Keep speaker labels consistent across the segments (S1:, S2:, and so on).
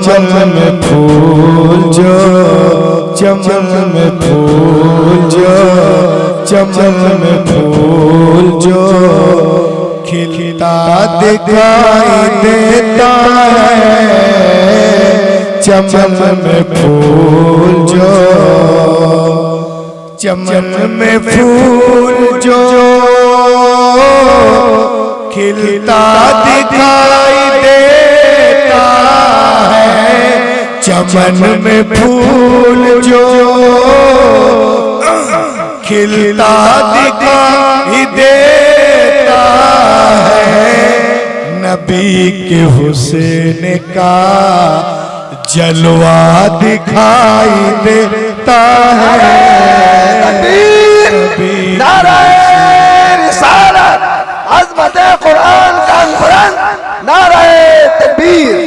S1: चमन में फूल जो, चमन में फूल जो, चमन में फूल जो खिलता दिखाई देता है। चमन में फूल जो, चमन में फूल जो खिलता दिखाई देता है। चमन में फूल जो खिलता दिखाई देता है। नबी के हुस्न का जलवा दिखाई देता है।
S2: नाराए रिसालत, अज़मत कुरान का कुरान, नाराए तकबीर।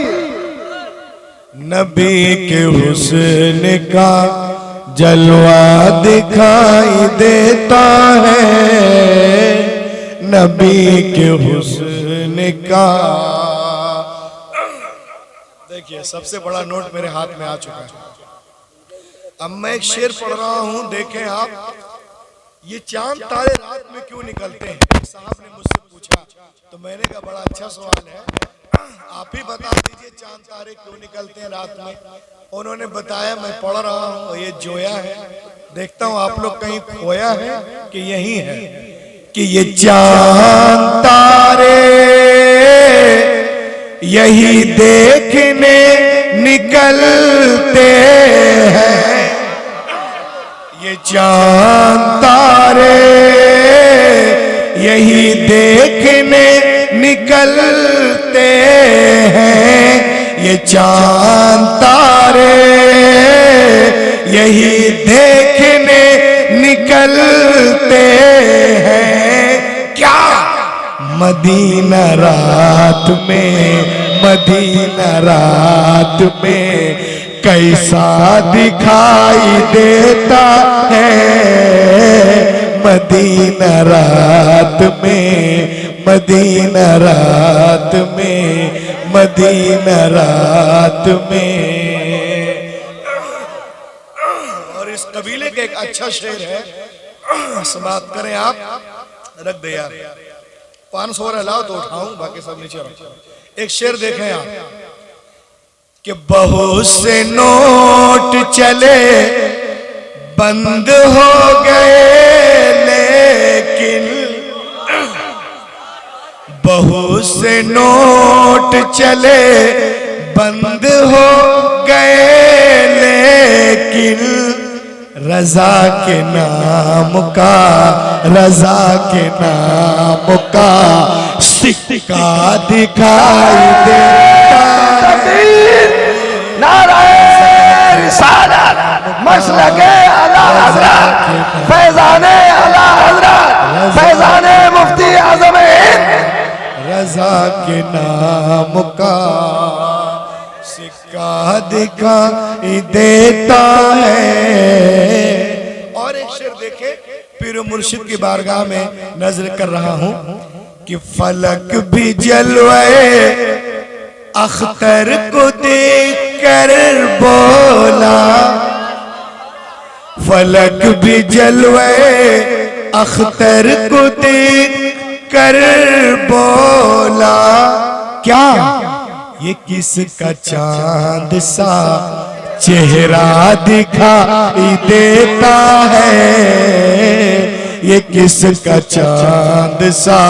S1: नबी के हुस्न का जलवा दिखाई देता है। नबी के हुस्न का। देखिए सबसे बड़ा नोट मेरे हाथ में आ चुका है। अब मैं एक शेर पढ़ रहा हूं, देखें आप। ये चांद तारे रात में क्यों निकलते हैं? एक साहब ने मुझसे पूछा, तो मैंने कहा बड़ा अच्छा सवाल है, आप ही बता दीजिए चांद तारे क्यों निकलते हैं रात में। उन्होंने बताया, मैं पढ़ रहा हूँ, ये जोया है, देखता हूँ आप लोग कहीं खोया है कि यही है कि ये चांद तारे यही देखने निकलते हैं। ये चांद तारे यही देखने निकलते हैं। ये चांद तारे यही देखने निकलते हैं। क्या मदीना रात में, मदीना रात में कैसा दिखाई देता है। मदीना रात में, मदीना रात में, मदीना रात में। और इस कबीले का एक अच्छा शेर है, समाप्त करें आप। रख दे यार, 500 लाओ तो उठाऊं, बाकी सब नीचे रखो। एक शेर देखें आप कि बहुत से नोट चले बंद हो गए, लेकिन बहुत से नोट चले बंद हो गए, लेकिन रजा के नाम का, रजा के नाम का सिक्का दिखाई देता है।
S2: नाराए रिसालत, मसलके आला हज़रत, फैज़ाने आला हज़रत, फैज़ाने मुफ्ती आज़म हिंद।
S1: रजा के नाम का सिक्का दिखाई देता है। और एक शेर देखे, पीर मुर्शिद की बारगाह में नजर कर रहा हूं कि फलक भी जलवे अख्तर को देखकर बोला, फलक भी जलवे अख्तर को देखकर बोला। क्या ये किसका चांद सा चेहरा दिखाई देता है। ये किसका चांद सा,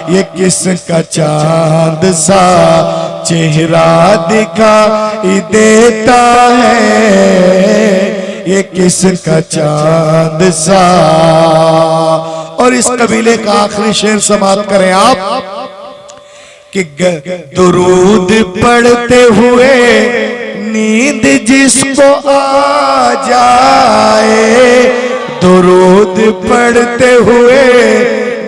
S1: ये किसका चांद सा चेहरा दिखाई देता है। ये किसका चांद सा। और इस कबीले का आखिरी शेर समाप्त करें आप कि दुरूद पढ़ते हुए नींद जिसको आ जाए, दुरूद पढ़ते हुए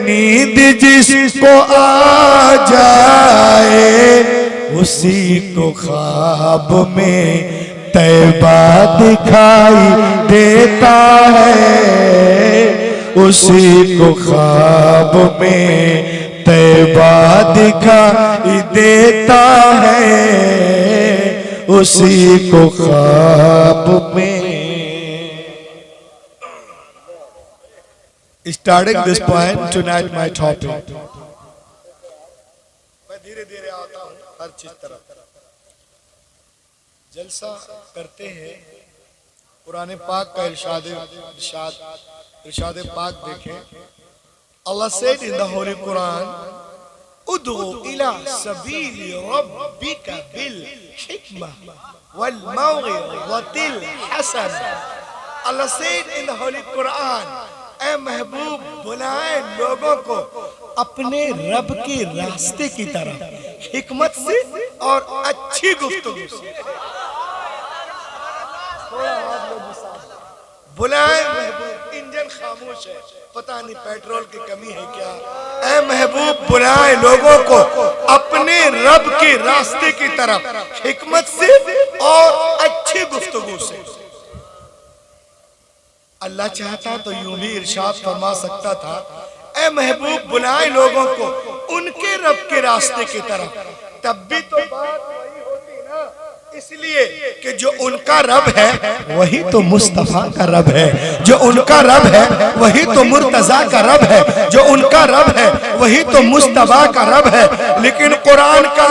S1: नींद जिसको आ जाए, उसी को ख्वाब में तैबा दिखाई देता है। उसी को ख्वाब में तैबा दिखाई देता है। उसी को ख्वाब में। Starting this point tonight my topic. मैं धीरे धीरे आता हूँ हर चीज तरफ। जलसा करते हैं कुरान पाक का इरशाद पाक देखें। Allah said in the Holy Quran, "Ud'u ila sabili rabbika bil hikmah wal maw'izatil hasana." Allah said in the Holy Quran, ऐ महबूब बुलाए लोगों को अपने रब के रास्ते की तरफ हिकमत से और अच्छी गुफ्तगू से। बुलाए महबूब, इंजन खामोश है, पता नहीं पेट्रोल की कमी है क्या। ऐ महबूब बुलाए लोगों को अपने रब के रास्ते की तरफ हिकमत से और अच्छी गुफ्तगू से। अल्लाह चाहता तो यूं भी इरशाद फरमा सकता था, ऐ महबूब बुलाए लोगों को उनके रब के रास्ते की तरफ, तब भी तो बात वही होती ना। इसलिए कि जो उनका रब है वही तो मुस्तफा का रब है, जो उनका रब है वही तो मुर्तजा का रब है, जो उनका रब है वही तो मुस्तफा का रब है। लेकिन कुरान का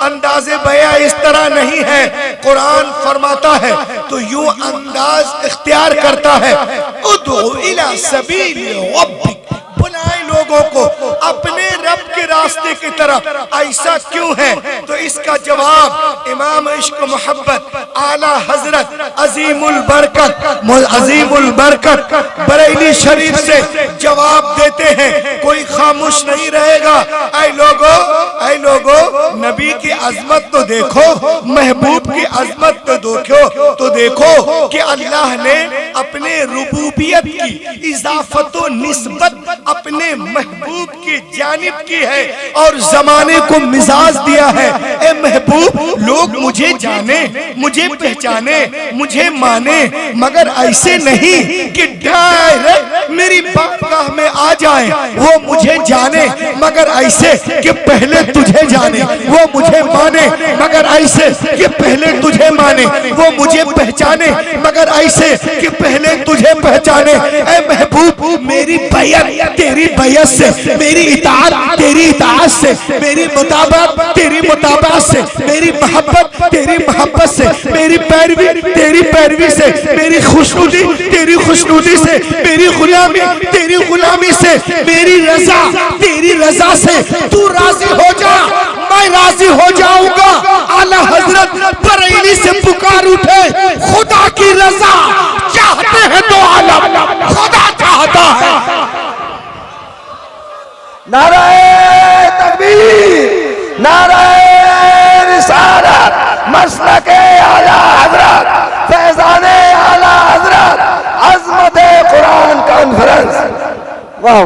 S1: अंदाज़े बयां इस तरह नहीं है। कुरान फरमाता है तो यूं अंदाज इख्तियार करता है, उदउ इला सबीली रब्बिक, बुलाए लोगों को अपने रब के रास्ते की तरफ। ऐसा क्यों है? तो इसका जवाब इमाम इश्क मोहब्बत आला हजरत अजीमुल बरकत बरेली शरीफ से जवाब देते हैं। कोई खामोश नहीं रहेगा। ऐ लोगो नबी की अजमत तो देखो, महबूब की अजमत तो देखो कि अल्लाह ने अपने रुबूबियत की इजाफतो निस्बत अपने महबूब की जानिब की है और जमाने को मिजाज दिया है। ए महबूब लोग मुझे जाने, मुझे पहचाने, मुझे माने, मगर ऐसे नहीं कि डायरेक्ट मेरी बारगाह में आ जाए। वो मुझे जाने मगर ऐसे कि पहले तुझे जाने, वो मुझे माने मगर ऐसे कि पहले तुझे माने, वो मुझे पहचाने मगर ऐसे कि पहले तुझे पहचाने। ए महबूब मेरी बैयत तेरी बैयत से, मेरी इताअत तेरी इताअत से, मेरी मुताबत तेरी मुताबत से, मेरी मोहब्बत तेरी मोहब्बत से, मेरी पैरवी तेरी पैरवी से, मेरी खुशनुदी तेरी खुशनुदी से, मेरी गुलामी तेरी गुलामी से, मेरी रजा तेरी रजा से। तू राजी हो जा, मैं राजी हो जाऊंगा। आला हजरत बरेली से पुकार उठे, खुदा की रजा चाहते हैं तो आलम खुदा चाहता है।
S2: नाराए तकबीर, नाराए रिसालत, मसलके आला हजरत, फैजाने आला हजरत, अज़मत कुरान कॉन्फ्रेंस। वाह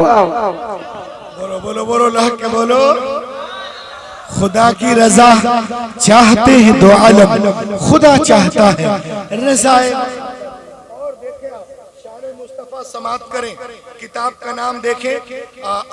S1: बोलो बोलो बोलो लह के बोलो। खुदा की रजा चाहते हैं दो आलम, खुदा चाहता है रजा। समाप्त करें, किताब का नाम देखें,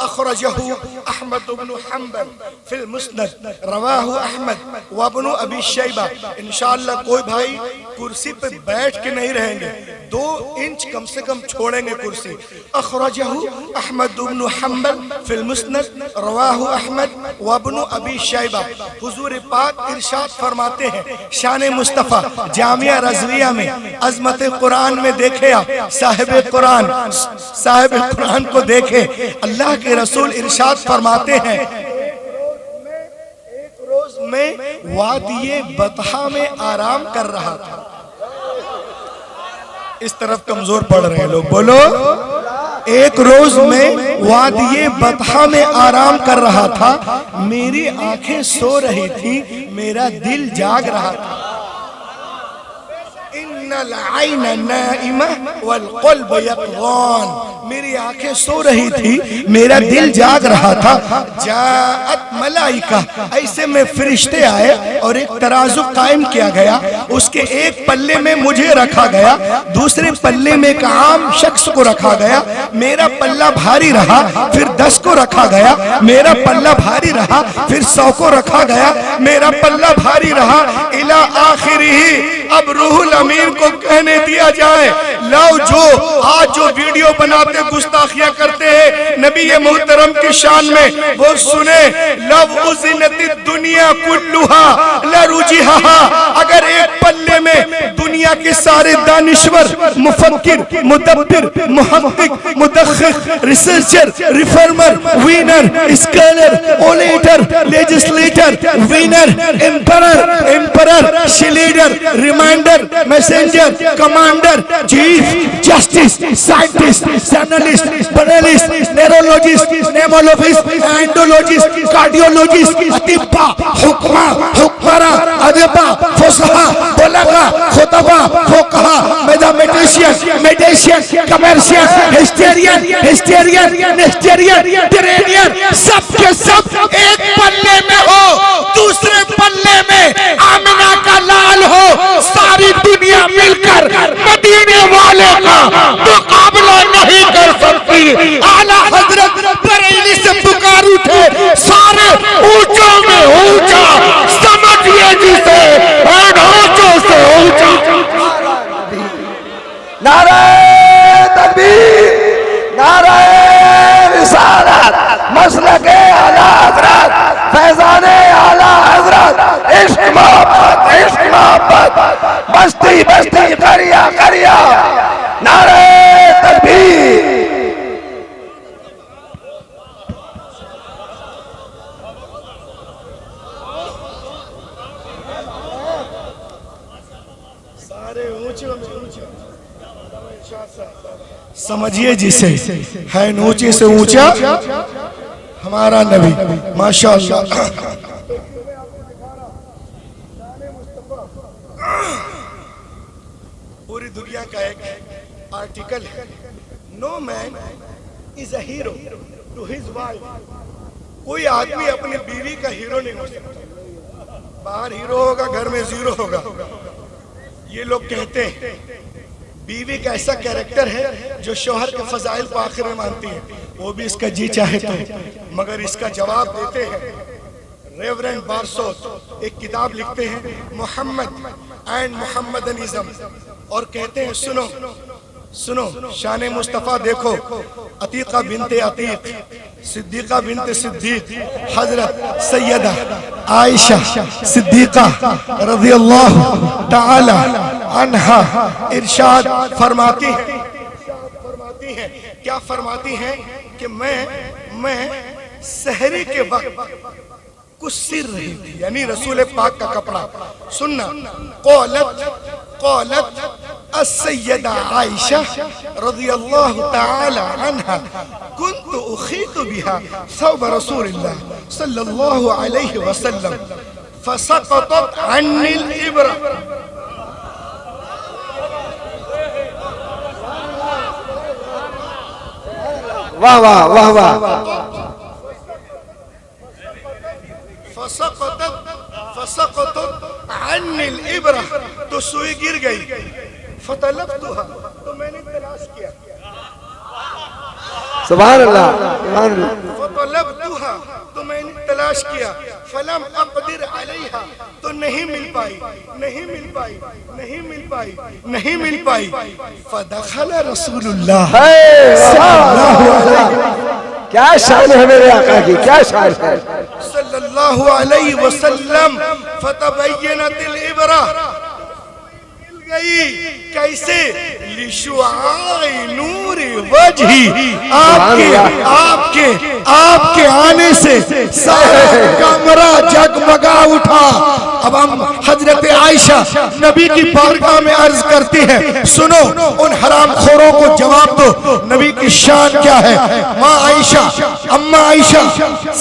S1: अखरजहु अहमद इब्न हंबल फिल मुस्नद, रवाहु अहमद व इब्न अबी शैबा। इंशाअल्लाह कोई भाई कुर्सी पे बैठ के नहीं रहेंगे, 2 इंच कम से कम छोड़ेंगे कुर्सी। अखरजहु अहमद इब्न हंबल फिल मुस्नद, रवाहु अहमद व इब्न अबी शैबा। हुजूर पाक इरशाद फरमाते हैं शान मुस्तफा जामिया रज़विया में, अज़मत कुरान में देखे आप, साहिब कुरान को देखे। अल्लाह के रसूल इरशाद फरमाते हैं, एक रोज में वादिये बतहा में आराम कर रहा था। इस तरफ कमजोर पड़ रहे हैं लोग, बोलो। एक रोज में वादिये बतहा में आराम कर रहा था, मेरी आंखें सो रही थी, मेरा दिल जाग रहा था। इन्नल आइन नाइमा वल क़ल्ब यक़ज़ान, मेरी आंखें सो रही थी, मेरा दिल जाग रहा था। जाअत मलाइका, ऐसे में फरिश्ते आए और एक तराजू कायम किया गया, उसके एक पल्ले में मुझे रखा गया, दूसरे पल्ले में एक आम शख्स को रखा गया, मेरा पल्ला भारी रहा, फिर 10 को रखा गया, मेरा पल्ला भारी रहा, फिर 100 को रखा गया, मेरा पल्ला भारी रहा, इला आखिरी। अब रूहुल अमीन को कहने दिया जाए, लो जो आज जो वीडियो बनाते गुस्ताखियां करते हैं नबी ये मोहतरम की शान में, वो सुने, लव उज़िनति दुनिया कुल्लुहा लरुजिहा। अगर एक पल्ले में दुनिया के सारे दानिश्वर, मुफक्किर, मुदब्बिर, मुहक्किक, मुदख्खिक, researcher, reformer, winner, scholar, orator, legislator, winner, emperor, शीलीडर, reminder, messenger, commander, chief justice, scientist, journalist, panelist, neurologist, नेमोलॉजिस्ट, एंडोलॉजिस्ट, कार्डियोलॉजिस्ट, अतिब्बा, हुक्मा, हुक्मरा, अदबा, फुसहा, बुलगा, खुतबा, फुकहा, मैथमेटिशियन, मेडिशियन, कमर्शियल, हिस्टेरियन, नेस्टेरियन, ट्रेनियर, सब के सब एक पल्ले में हो, दूसरे पल्ले में आमिना का लाल हो, सारी दुनिया मिलकर मदीने वाले का मुकाबला नहीं कर सकती। आला हजरत बरेली से पुकार उठे, सारे ऊंचों में ऊंचा, समझिए जिसे ऊंचों से ऊंचा।
S2: नारे तकबीर, नारे रिसालत, मसलके आला हजरत, फैजाने आला हजरत, इश्क मोहब्बत, बस्ती बस्ती करिया करिया, नारे तकबीर।
S1: सारे ऊंचे में ऊंचे, समझिए जिसे है ऊंचे से ऊंचा हमारा नबी, माशाअल्लाह। पूरी दुनिया का एक आर्टिकल है, no man is a hero to his wife. कोई आदमी अपनी बीवी का हीरो नहीं हो सकता। बाहर हीरो होगा, घर में जीरो होगा। ये लोग कहते हैं बीवी का ऐसा कैरेक्टर है जो शौहर के फजाइल को आखिर में मानती है, वो भी इसका जी चाहे तो। मगर इसका जवाब देते हैं रेवरेंड बारसोत, एक किताब लिखते हैं मोहम्मद एंड मोहम्मदनिज्म, और कहते हैं सुनो सुनो शान मुस्तफ़ा देखो, अतीका बिनते अतीक, सिद्दीका बिनते सिद्दीक, हजरत सैयदा आयशा सिद्दीका रज़ियल्लाहु ताला अन्हा इरशाद फरमाती हैं, क्या फरमाती हैं कि मैं सहरी के वक्त कुछ सिर रही थी, यानी रसूल पाक का कपड़ा। सुनना, क़ौलत अस्सय्यदा आयशा रज़ियल्लाहु ताला अन्हा कुन्तु उखीतु बिहा सौब रसूलिल्लाह सल्लल्लाहु अलैहि वसल्लम फसक़तत अन्निल इब्रा।
S2: वाह वाह वाह वाह।
S1: फसक़तत अन्निल इब्रा, तो सुई गिर गई। फतलब्तुहा, तो मैंने तलाश किया।
S2: सुभान अल्लाह, सुभान अल्लाह।
S1: फतलब्तुहा, तो मैंने तलाश किया। फलम अक़दिर अलैहा, तो नहीं मिल पाई, नहीं मिल पाई, नहीं मिल पाई, नहीं मिल पाई। फदखल रसूलुल्लाह सल्लल्लाहु अलैहि,
S2: क्या शान है मेरे आका की, क्या शान है
S1: सल्लल्लाहु अलैहि वसल्लम। फतबय्यनतिल इब्रा, मिल गई कैसे? लिशुआई नूरी वजही, आपके आने से सारा कमरा जगमगा उठा, अब हम हजरत आयशा नबी की बारगाह में अर्ज करती है, सुनो उन हरामखोरों को जवाब दो, नबी की शान क्या है। माँ आयशा, अम्मा आयशा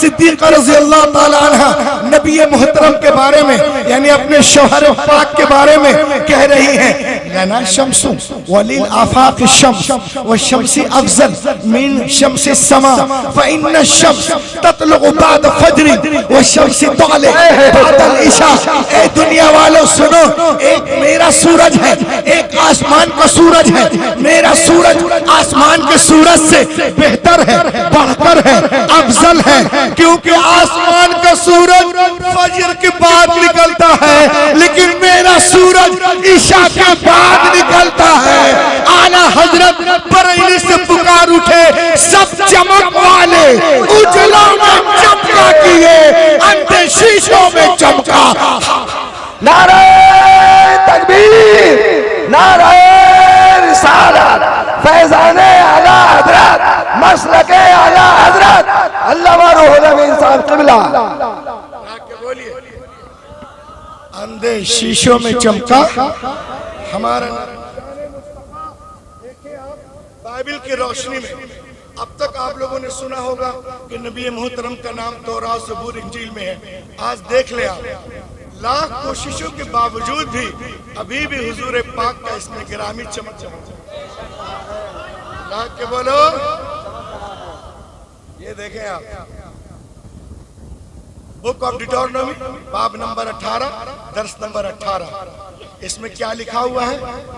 S1: सिद्दीक़ा रज़ी अल्लाह ताला अन्हा नबी मोहतरम के बारे में यानी अपने शौहर पाक के बारे में कह रही हैं, लना शम्सु वलिल आफाक शम्स व शम्सी अफजल मिन शम्सी समा फ़इन्न शम्स ततलुगु बाद फज्र व शम्सी ताले बाद इशा। ए दुनिया वालों सुनो, एक मेरा सूरज है, एक आसमान का सूरज है। मेरा सूरज आसमान के सूरज से बेहतर है, बढ़कर है, अफजल है, क्योंकि आसमान का सूरज फजर के बाद निकलता है, लेकिन मेरा सूरज ईशा के बाद निकलता है। आला हजरत बरेली से पुकार उठे, सब चमक वाले उजलों में चमका किए, अंधे शीशों में चमका।
S2: नारे तकबीर, नारे रिसालत, फैज़ाने आला हजरत, मसलके आला हजरत अल्लामा रूहुल अमीन साहब क़िबला।
S1: अंधे शीशों में चमका हमारा। बाइबिल की रोशनी में अब तक आप लोगों ने सुना होगा कि नबी मोहतरम का नाम तौरात ज़बूर इंजील में है। आज देख ले आप, लाख कोशिशों के बावजूद भी अभी भी हुजूर पाक का इसमें गिरामी चमक लाख के बोलो। ये देखें आप, बुक ऑफ डिटोरनोमी बाब नंबर 18 दर्स नंबर 18, इसमें क्या लिखा हुआ है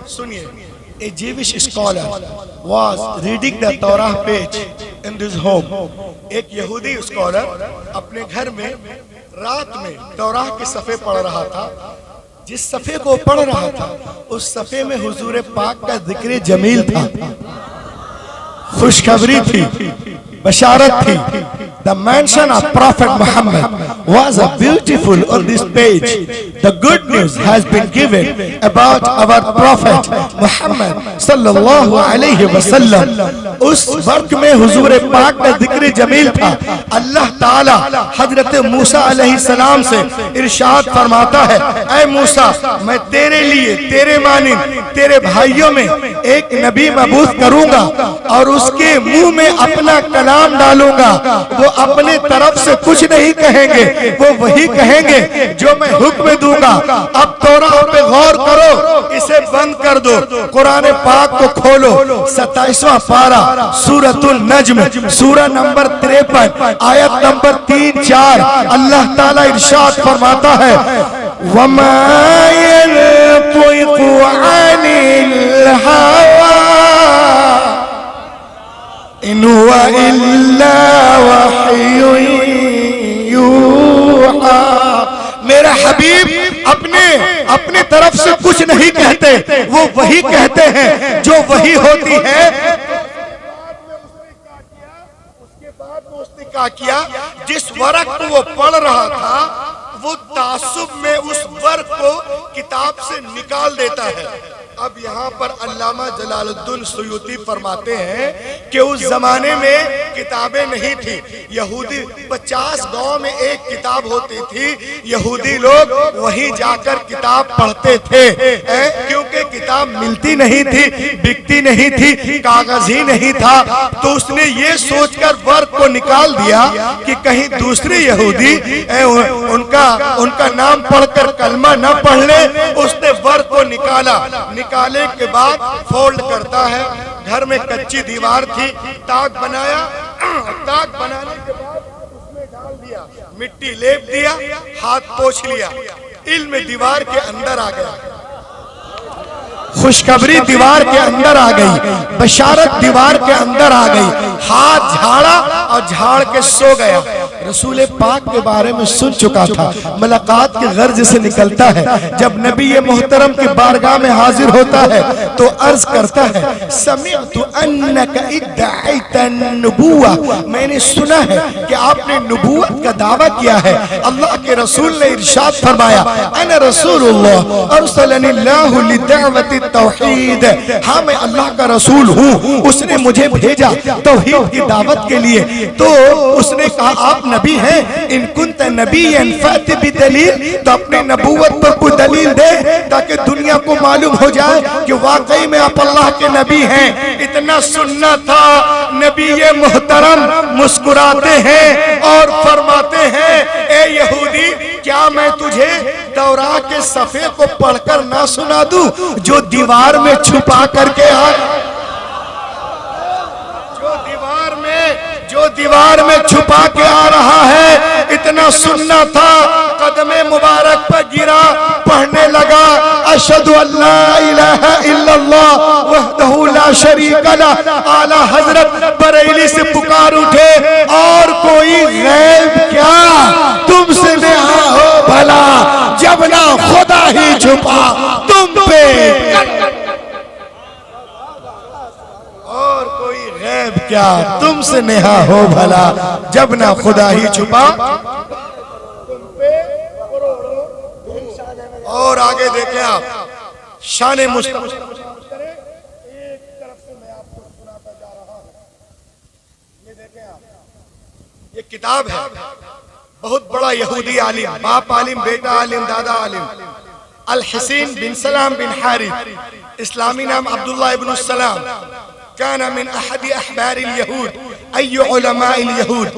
S1: सुनिए। A Jewish scholar was reading the Torah page in his home. एक यहूदी स्कॉलर अपने घर में रात में तौराह के सफ़े पढ़ रहा था। जिस सफ़े को पढ़ रहा था उस सफ़े में हुजूर पाक का जिक्र जमील था, खुशखबरी थी, बशारत थी। The mention of Prophet Muhammad was a beautiful on this page. The good news has been given about our Prophet Muhammad sallallahu alaihi wasallam. उस वर्क में हुजूर पाक का जिक्र जमील था। अल्लाह ताला हजरत मूसा अलैहि सलाम से इरशाद फरमाता है, ऐ मूसा मैं तेरे लिए तेरे मानिंद तेरे भाइयों में एक नबी मबूस करूंगा और उसके मुंह में अपना कलाम डालूंगा। वो अपने तरफ से कुछ नहीं कहेंगे, वो वही कहेंगे जो मैं हुक्म दूंगा। अब तौराह पे गौर करो, इसे बंद कर दो, कुरान पाक को खोलो। 27वां पारा सूरतुल नज्म सूरा नंबर 53 आयत नंबर 3-4 अल्लाह ताला इरशाद फरमाता है, वमा यनतिकु अनिल हवा इन हुवा इल्ला वह्युन यूहा। मेरा हबीब अपने तरफ से कुछ नहीं कहते, वो वही कहते हैं जो वही होती है। उसके बाद में उसने क्या किया, जिस वर्क को वो पढ़ रहा था वो तासुब में उस वर्क को किताब से निकाल देता है। अब यहाँ पर अल्लामा जलालुद्दीन सुयूती फरमाते हैं कि उस जमाने में किताबें नहीं थी। यहूदी 50 गांव में एक किताब होती थी, यहूदी लोग वहीं जाकर किताब पढ़ते थे, क्योंकि किताब मिलती नहीं थी, बिकती नहीं थी, कागज ही नहीं था। तो उसने ये सोचकर वर्क को निकाल दिया कि कहीं दूसरे यहूदी उनका नाम पढ़कर कलमा न पढ़ ले। उसने वर्क को निकाले के बाद फोल्ड करता है। घर में कच्ची दीवार थी, ताक बनाया, ताक बनाने के बाद उसमें डाल दिया, मिट्टी लेप दिया, हाथ पोंछ लिया, इल्म दीवार के अंदर आ गया, खुशखबरी दीवार के अंदर आ गई, बशारत दीवार के अंदर आ गई। हाथ झाड़ा और झाड़ के सो गया। रसूल पाक के बारे में सुन चुका था, मुलाकात के गर्ज से निकलता है। जब नबी ये मोहतरम की बारगाह में हाजिर होता है तो अर्ज करता है समिअतु अन्नका इद्दअइता नबुव्वा, मैंने सुना है कि आपने नबूवत का दावा किया है। अल्लाह के रसूल ने इरशाद फरमाया अना रसूलुल्लाह अरसलनिल्लाहु लिदअवति तौहीद, हाँ मैं अल्लाह का रसूल हूँ, उसने मुझे भेजा तौहीद की दावत के लिए। तो उसने कहा आप नबी हैं, इन कुंत नबिय्यन फअति बिदलील, तो अपनी नबूवत पर कोई दलील दे ताकि दुनिया को मालूम हो जाए कि वाकई में आप अल्लाह के नबी हैं। इतना सुनना था। नबी ये मोहतरम मुस्कुराते हैं और फरमाते हैं ए यहूदी, क्या मैं तुझे तौरा के सफ़े को पढ़कर ना सुना दूं जो दीवार में छुपा करके जो दीवार में छुपा के आ रहा है। इतना सुनना था। कदमे मुबारक पर गिरा, पढ़ने लगा अशहदु अल्ला इलाहा इल्लल्लाह वहदहु ला शरीका लह। आला हजरत बरेली से पुकार उठे और कोई गैब क्या तुमसे नेहा हो भला, जब ना खुदा ही छुपा तुम पे, और कोई गैब क्या तुमसे नेहा हो भला, जब ना खुदा ही छुपा तुम पे। और आगे देखें आप शान मुस्तफा। एक तरफ से मैं आपको सुनाता जा रहा हूं, ये देखें आप, ये किताब है। बहुत बड़ा यहूदी आलिम, बाप आलिम, बेटा आलिम, दादा आलिम, अल हसीन बिन सलाम बिन हारिथ, इस्लामी नाम अब्दुल्लाह इब्न सलाम, काना मिन अहदी अहबारिल यहूद अय्यु उलमाइल यहूद।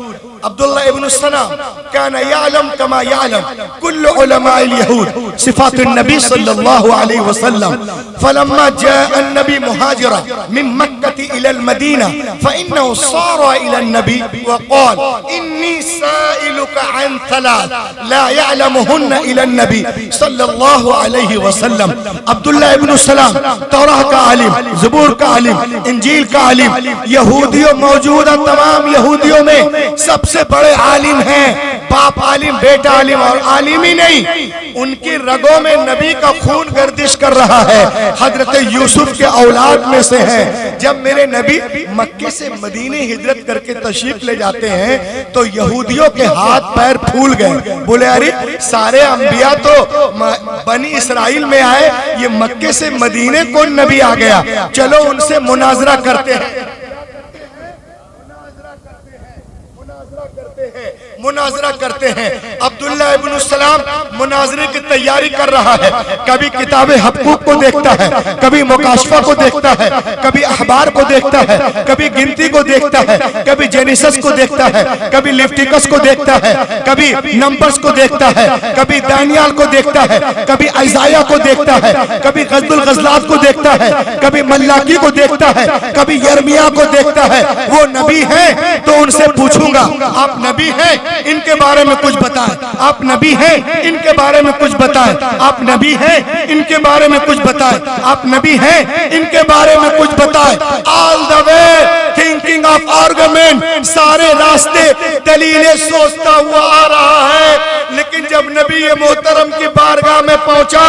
S1: अब्दुल्ला इब्न सलाम काना यालम कमा यालम कुल्लु उलमाइल यहूद सिफातुन नबी सल्लल्लाहु अलैहि वसल्लम। फलम्मा जाअ नबी मुहाजिरा मिन मक्का इलल मदीना फइन्नहु सारा इलन नबी वक़ाल इन्नी साइलुका अन थलाथ ला यअलमुहुन्ना इलन नबी सल्लल्लाहु अलैहि वसल्लम। अब्दुल्ला इब्न सलाम तौराह का आलिम, ज़बूर का आलिम, इंजील का आलिम, यहूदियों मौजूदा तमाम यहूदियों में सबसे बड़े आलिम हैं। बाप आलिम, बेटा आलिम, और आलिम ही नहीं, उनकी रगों में नबी का खून गर्दिश कर रहा है। हजरत यूसुफ के औलाद में से हैं। जब मेरे नबी मक्के से मदीने हिजरत करके तशरीफ ले जाते हैं तो यहूदियों के हाथ पैर फूल गए। बोले अरे सारे अंबिया तो बनी इसराइल में आए, ये मक्के से मदीने कौन नबी आ गया, चलो उनसे मुनाजरा करते हैं। मुनाजरा करते हैं। अब्दुल्ला इब्न सलाम मुनाजरे की तैयारी कर रहा है। कभी किताबे हक़ूक़ को देखता है, कभी मुकाशफा को देखता है, कभी अखबार को देखता है, कभी गिनती को देखता है, कभी जेनेसिस को देखता है, कभी लेविटिकस को देखता है, कभी नंबर्स को देखता है, कभी दानियाल को देखता है, कभी इज़ाया को देखता है, कभी गज़लुल गज़लात को देखता है, कभी मल्लाकी को देखता है, कभी यर्मिया को देखता है। वो नबी है तो उनसे पूछूंगा आप नबी हैं, इनके बारे में कुछ बताएं। आप नबी हैं, इनके बारे में कुछ बताएं। आप नबी हैं, इनके बारे में कुछ बताएं। आप नबी हैं, इनके बारे में कुछ बताएं। All the way thinking of argument, सारे रास्ते दलीलें सोचता हुआ आ रहा है। लेकिन जब नबी मोहतरम की बारगाह में पहुंचा,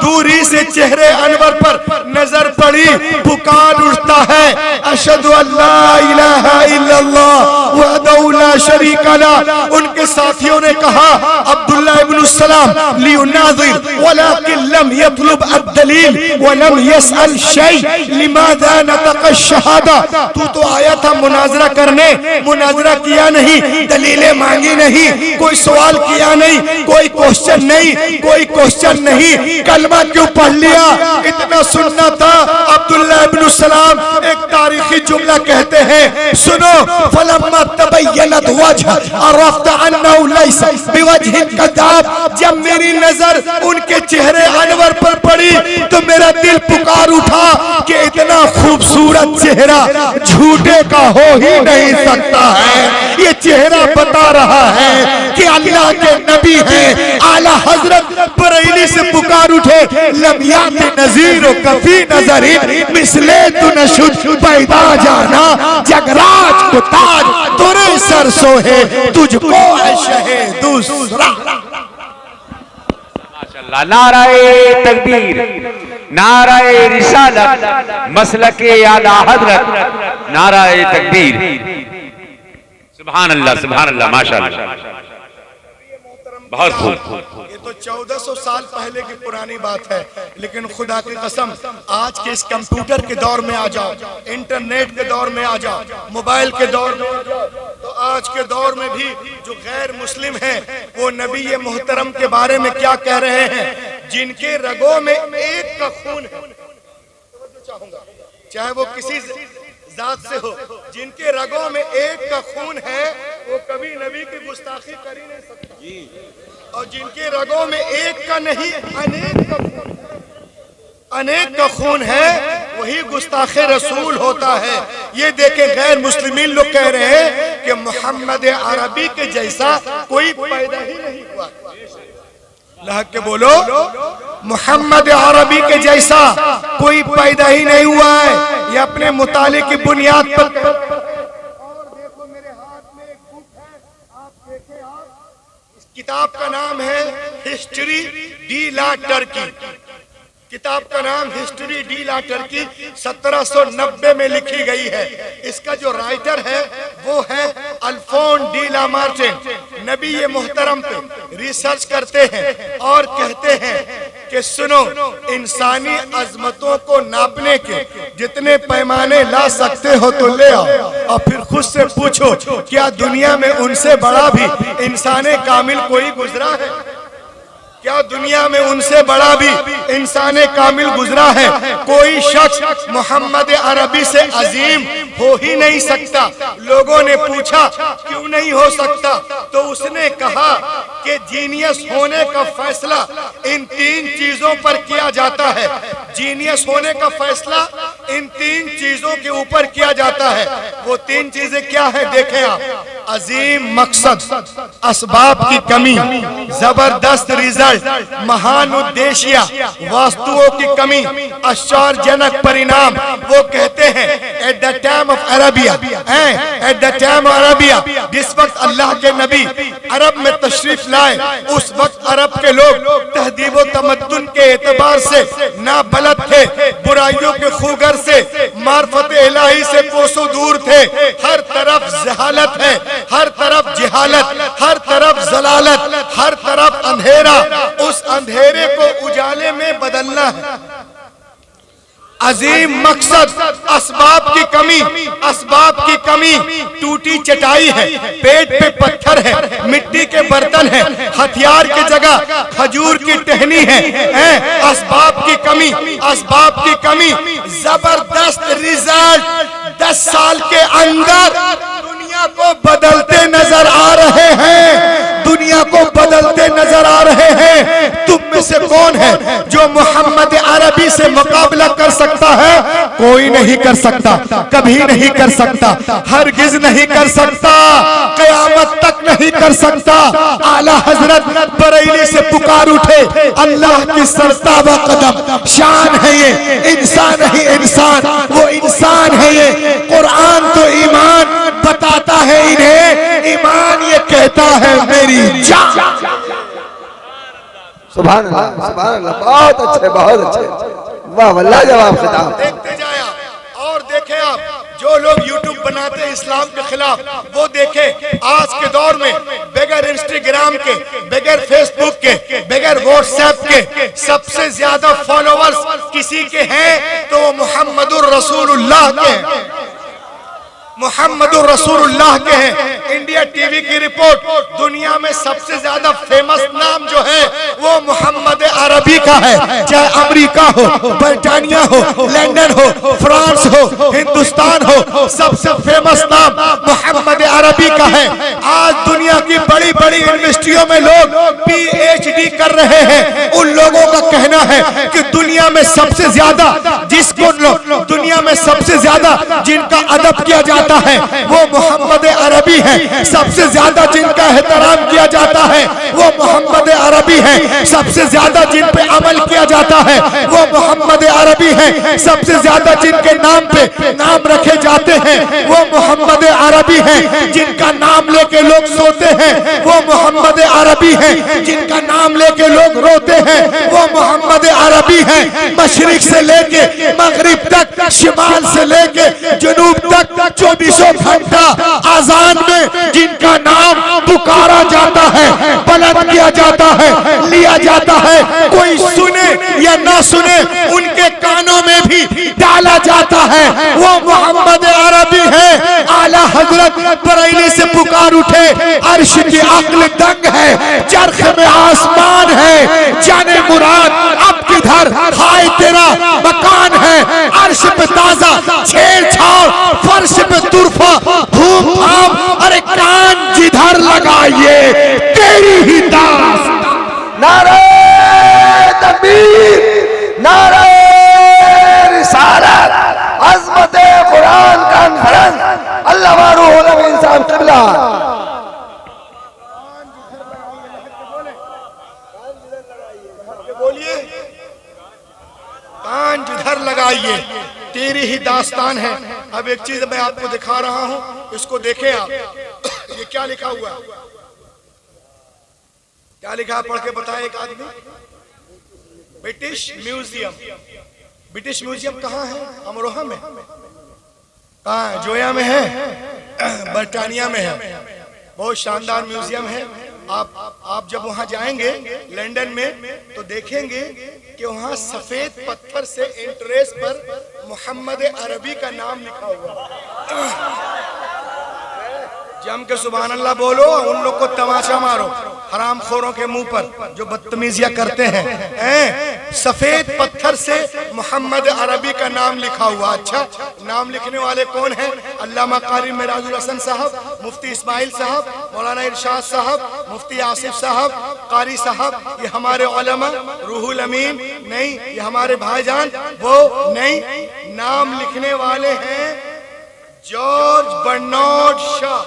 S1: दूरी से चेहरे अनवर पर नजर पड़ी, पुकार उठता है अशहदु अल्ला इलाहा इल्लल्लाह वहदहु ला शरीका लह। उनके साथियों ने कहा अब्दुल्ला इब्न सलाम लियुनाज़िर वलाकिन लम यतलुब अद-दलील व लम यसअल शै लिमाज़ा नतक़ अश-शहादा। तू तो आया था मुनाजरा करने, मुनाजरा किया नहीं, दलीलें मांगी नहीं, कोई सवाल किया नहीं, कोई क्वेश्चन नहीं, कोई क्वेश्चन नहीं, कलमा क्यों पढ़ लिया। इतना सुनना था। अब्दुल्ला इब्न सलाम एक तारीखी जुमला कहते हैं, सुनो फलम्मा तबय्यनत वजह अरफ्त अन्नहु लैसा बिवजहिन कज़ाब। जब मेरी नजर उनके चेहरे अनवर पर पड़ी तो मेरा दिल पुकार उठा कि इतना खूबसूरत चेहरा झूठे का हो ही नहीं सकता है। ये चेहरा बता रहा है कि अल्लाह के नबी हैं। आला हजरत बरेली से पुकार उठे लम याति नज़ीर कफी नज़रिन मिसले तु नशुद पैदा जाना जगराज को ताज तुरे सर सोहे तुझको है शहे दूसरा।
S3: नाराए तकबीर, नाराए रिसालत, मसलके आला हजरत, नाराए तकबीर। सुभान अल्लाह, माशाअल्लाह, बहुत खूब।
S1: ये तो 1400 साल पहले की पुरानी बात है, लेकिन खुदा की कसम आज के इस कंप्यूटर के दौर में आ जाओ, इंटरनेट के दौर में आ जाओ, मोबाइल के दौर में आ जाओ, तो आज के दौर में भी जो गैर मुस्लिम हैं वो नबी मोहतरम के बारे में क्या कह रहे हैं, जिनके रगों में एक का खून है, चाहे वो किसी जात से हो, जिनके रगों में एक का खून है वो कभी नबी की गुस्ताखी कर ही नहीं सकता। और जिनके रगों में एक का नहीं अनेक का खून है वही गुस्ताखे रसूल होता है। ये देखे गैर मुस्लिमीन लोग कह रहे हैं कि मोहम्मद अरबी के जैसा कोई पैदा ही नहीं हुआ। लहक के बोलो, मोहम्मद अरबी के जैसा कोई पैदा ही नहीं हुआ है। ये अपने मुताले की बुनियाद पर। और देखो मेरे हाथ में एक बुक है, आप देखें, आप इस किताब का नाम है हिस्ट्री डी ला टर्की। किताब का नाम हिस्ट्री डी ला टर्की 1790 में लिखी गई है। इसका जो राइटर है वो है अल्फोन डी ला मार्टिन। नबी ये मोहतरम पे रिसर्च करते हैं और कहते हैं कि सुनो, इंसानी अजमतों को नापने के जितने पैमाने ला सकते हो तो ले आओ, और फिर खुद से पूछो क्या दुनिया में उनसे बड़ा भी इंसाने कामिल कोई गुजरा है? क्या दुनिया में उनसे बड़ा भी इंसान कामिल गुजरा है? कोई शख्स मोहम्मद अरबी से अजीम हो ही नहीं सकता। लोगों ने पूछा क्यों नहीं हो सकता, तो उसने कहा कि जीनियस होने का फैसला इन 3 चीजों पर किया जाता है। जीनियस होने का फैसला इन 3 चीजों के ऊपर किया जाता है। वो 3 चीजें क्या है देखें आप। अजीम मकसद, असबाब की कमी, जबरदस्त रिजल्ट, महान उद्देश्य, वस्तुओं की कमी, आश्चर्यजनक परिणाम। वो कहते हैं at the time of Arabia, at the time of Arabia, जिस वक्त अल्लाह के नबी अरब में तशरीफ लाए, उस वक्त अरब के लोग तहदीब व तमद्दुन के एतबार से ना बलद थे, बुराइयों के खूगर से, मार्फत इलाही से कोसों दूर थे। हर तरफ जहालत है, हर तरफ जिहालत, हर तरफ जलालत, हर तरफ अंधेरा। उस अंधेरे को उजाले में बदलना है। अजीम मकसद, असबाब की कमी, असबाब की कमी। टूटी चटाई है, पेट पे पत्थर है, मिट्टी के बर्तन है, हथियार की जगह खजूर की टहनी है। असबाब की कमी, असबाब की कमी। जबरदस्त रिजल्ट 10 साल के अंदर दुनिया को बदलते नजर आ रहे हैं, दुनिया को बदलते नजर आ रहे हैं। तुम में से कौन है जो मोहम्मद अरबी से मुकाबला कर सकता है? कोई नहीं कर सकता, कभी नहीं कर सकता, हरगिज नहीं कर सकता, कयामत तक नहीं कर सकता। आला हजरत बरेली से पुकार उठे, अल्लाह की सरताबा कदम शान है ये, इंसान नहीं इंसान, वो इंसान है ये। कुरान तो ईमान बताता है इन्हें, ईमान ये कहता है मेरी जान।
S2: सुभान अल्लाह, सुभान अल्लाह, बहुत अच्छे, बहुत अच्छे, वाह वल्लाह जवाब खिताब।
S1: देखते जाए और देखें आप, जो लोग YouTube बनाते हैं इस्लाम के खिलाफ, वो देखें आज के दौर में बगैर इंस्टाग्राम के, बगैर फेसबुक के, बगैर व्हाट्सएप के सबसे ज्यादा फॉलोअर्स किसी के हैं तो वो मोहम्मदुर रसूलुल्लाह के हैं, मोहम्मदुर रसूलुल्लाह के हैं। इंडिया टीवी की रिपोर्ट, दुनिया में सबसे ज्यादा फेमस नाम जो है वो मोहम्मद अरबी का है। चाहे अमेरिका हो, ब्रिटानिया हो, लंदन हो, फ्रांस हो, हिंदुस्तान हो, सबसे फेमस नाम मोहम्मद अरबी का है। आज दुनिया की बड़ी बड़ी यूनिवर्सिटियों में लोग PhD कर रहे हैं। उन लोगों का कहना है कि दुनिया में सबसे ज्यादा जिसको दुनिया में सबसे ज्यादा जिनका अदब किया जाता है वो मोहम्मद अरबी है। सबसे ज्यादा जिनका एहतराम किया जाता है वो मोहम्मद अरबी है। सबसे ज्यादा जिन पे अमल किया जाता है वो मोहम्मद अरबी है। सबसे ज्यादा जिनके नाम पे नाम रखे जाते हैं वो मोहम्मद अरबी है। जिनका नाम लेके लोग सोते हैं वो मोहम्मद अरबी है। जिनका नाम नाम लेके लोग रोते हैं वो मोहम्मद अरबी है। मशरिक से लेके मगरिब तक, शिमाल से लेके जनूब तक 24 घंटा आजान में जिनका नाम पुकारा जाता है, बुलंद किया जाता है, लिया जाता है, कोई सुने या ना सुने उनके कानों में भी डाला जाता है, वो मोहम्मद अरबी है। आला हजरत बरेली से पुकार उठे, अर्श की अक्ल दंग है, चरख में आसमान है, जाने मुराद अब किधर हाय तेरा मकान है। अर्श पे ताजा छेड़छाड़, फर्श पे तुरफा धूम धाम, अरे कान जिधर लगाइए तेरी ही दास।
S2: नारे तकबीर, नारे रिसालत, अज़मत कुरान कॉन्फ्रेंस, अल्लामा रूहुल अमीन साहब क़िबला।
S1: बोलिए, कान जिधर लगाइए तेरी ही दास्तान है। अब एक चीज मैं आपको दिखा रहा हूं, इसको देखें आप। ये क्या लिखा हुआ है? क्या लिखा है? पढ़ के बताए एक आदमी। British museum. ब्रिटिश म्यूजियम कहाँ है? अमरोहा में। कहाँ है? जोया में है, बर्तानिया में है। बहुत शानदार म्यूजियम है। आप जब वहां जाएंगे लंदन में तो देखेंगे कि वहां सफेद पत्थर से एंट्रेंस पर मोहम्मद अरबी का नाम लिखा हुआ। जम के सुभान अल्लाह बोलो, उन लोग को तमाचा मारो, हरामखोरों के मुंह पर जो बदतमीजियां करते हैं। सफेद पत्थर से मोहम्मद अरबी का नाम लिखा हुआ। अच्छा, नाम लिखने वाले कौन हैं? अल्लामा कारी मिराजुल हसन साहब, मुफ्ती इस्माइल साहब, मौलाना इरशाद साहब, मुफ्ती आसिफ साहब, कारी साहब। ये हमारे उलमा, रूहुल अमीन नहीं, ये हमारे भाईजान वो नहीं। नाम लिखने वाले हैं George Bernard Shaw.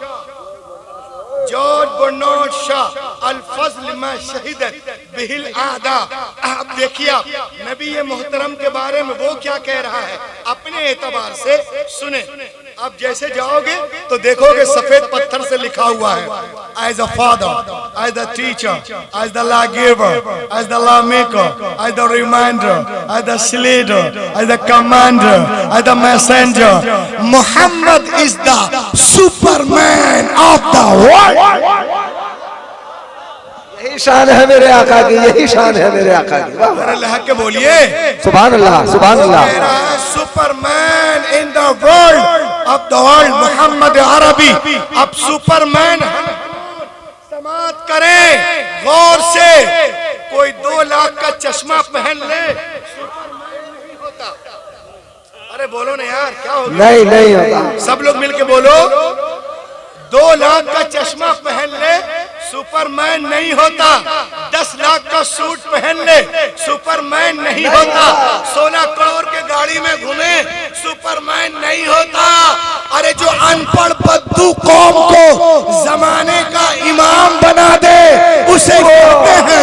S1: George Bernard Shaw, अल फज़ल मा शहीदत बिहिल आदा। आप देखिए, नबी मोहतरम के बारे में वो क्या कह रहा है अपने एतबार से सुने। आप जैसे जाओगे तो देखोगे सफेद पत्थर से लिखा हुआ है, as a father, as a teacher, as the law giver, as the law maker, as the reminder, as the leader, as the commander, as the messenger. Mohammed is the superman of the world.
S2: यही शान है मेरे आका की, यही शान है मेरे आका की।
S1: अल्लाह के बोलिए
S2: सुभान अल्लाह, सुभान अल्लाह।
S1: Superman in the world of the world Muhammad अरबी। अब सुपरमैन समात करें गौर से। कोई 2 लाख का चश्मा पहन ले, सुपरमैन नहीं होता। अरे बोलो ना यार, क्या होगा?
S2: नहीं होता।
S1: सब लोग मिलके बोलो, 2 लाख का चश्मा पहन ले, सुपरमैन नहीं होता। 10 लाख का सूट पहन ले, सुपरमैन नहीं होता। 16 करोड़ के गाड़ी में घूमे, सुपरमैन नहीं होता। अरे जो अनपढ़ बद्दू कौम को जमाने का इमाम बना दे, उसे कहते हैं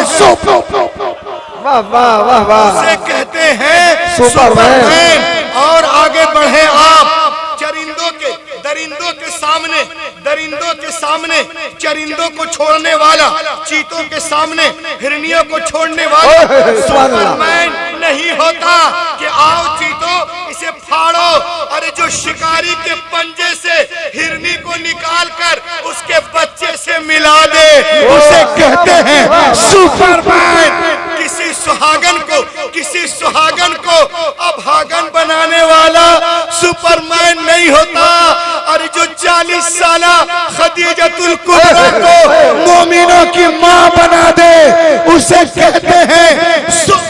S2: वाह वाह वाह वाह,
S1: उसे कहते हैं
S2: सुपरमैन।
S1: और आगे बढ़े आप, चरिंदों के दरिंदों के सामने, दरिंदों के सामने चरिंदों को छोड़ने वाला, चीतों के सामने हिरनियों को छोड़ने वाला सुपरमैन नहीं होता। कि आओ चीतों इसे फाड़ो। अरे जो शिकारी के पंजे से हिरनी को निकाल कर उसके बच्चे से मिला दे, उसे कहते हैं सुपरमैन। किसी सुहागन को अभागन बनाने वाला सुपरमैन नहीं होता। अरे जो 40 साला खदीजतुल कुबरा को मोमिनों की मां बना दे, उसे कहते हैं सुनो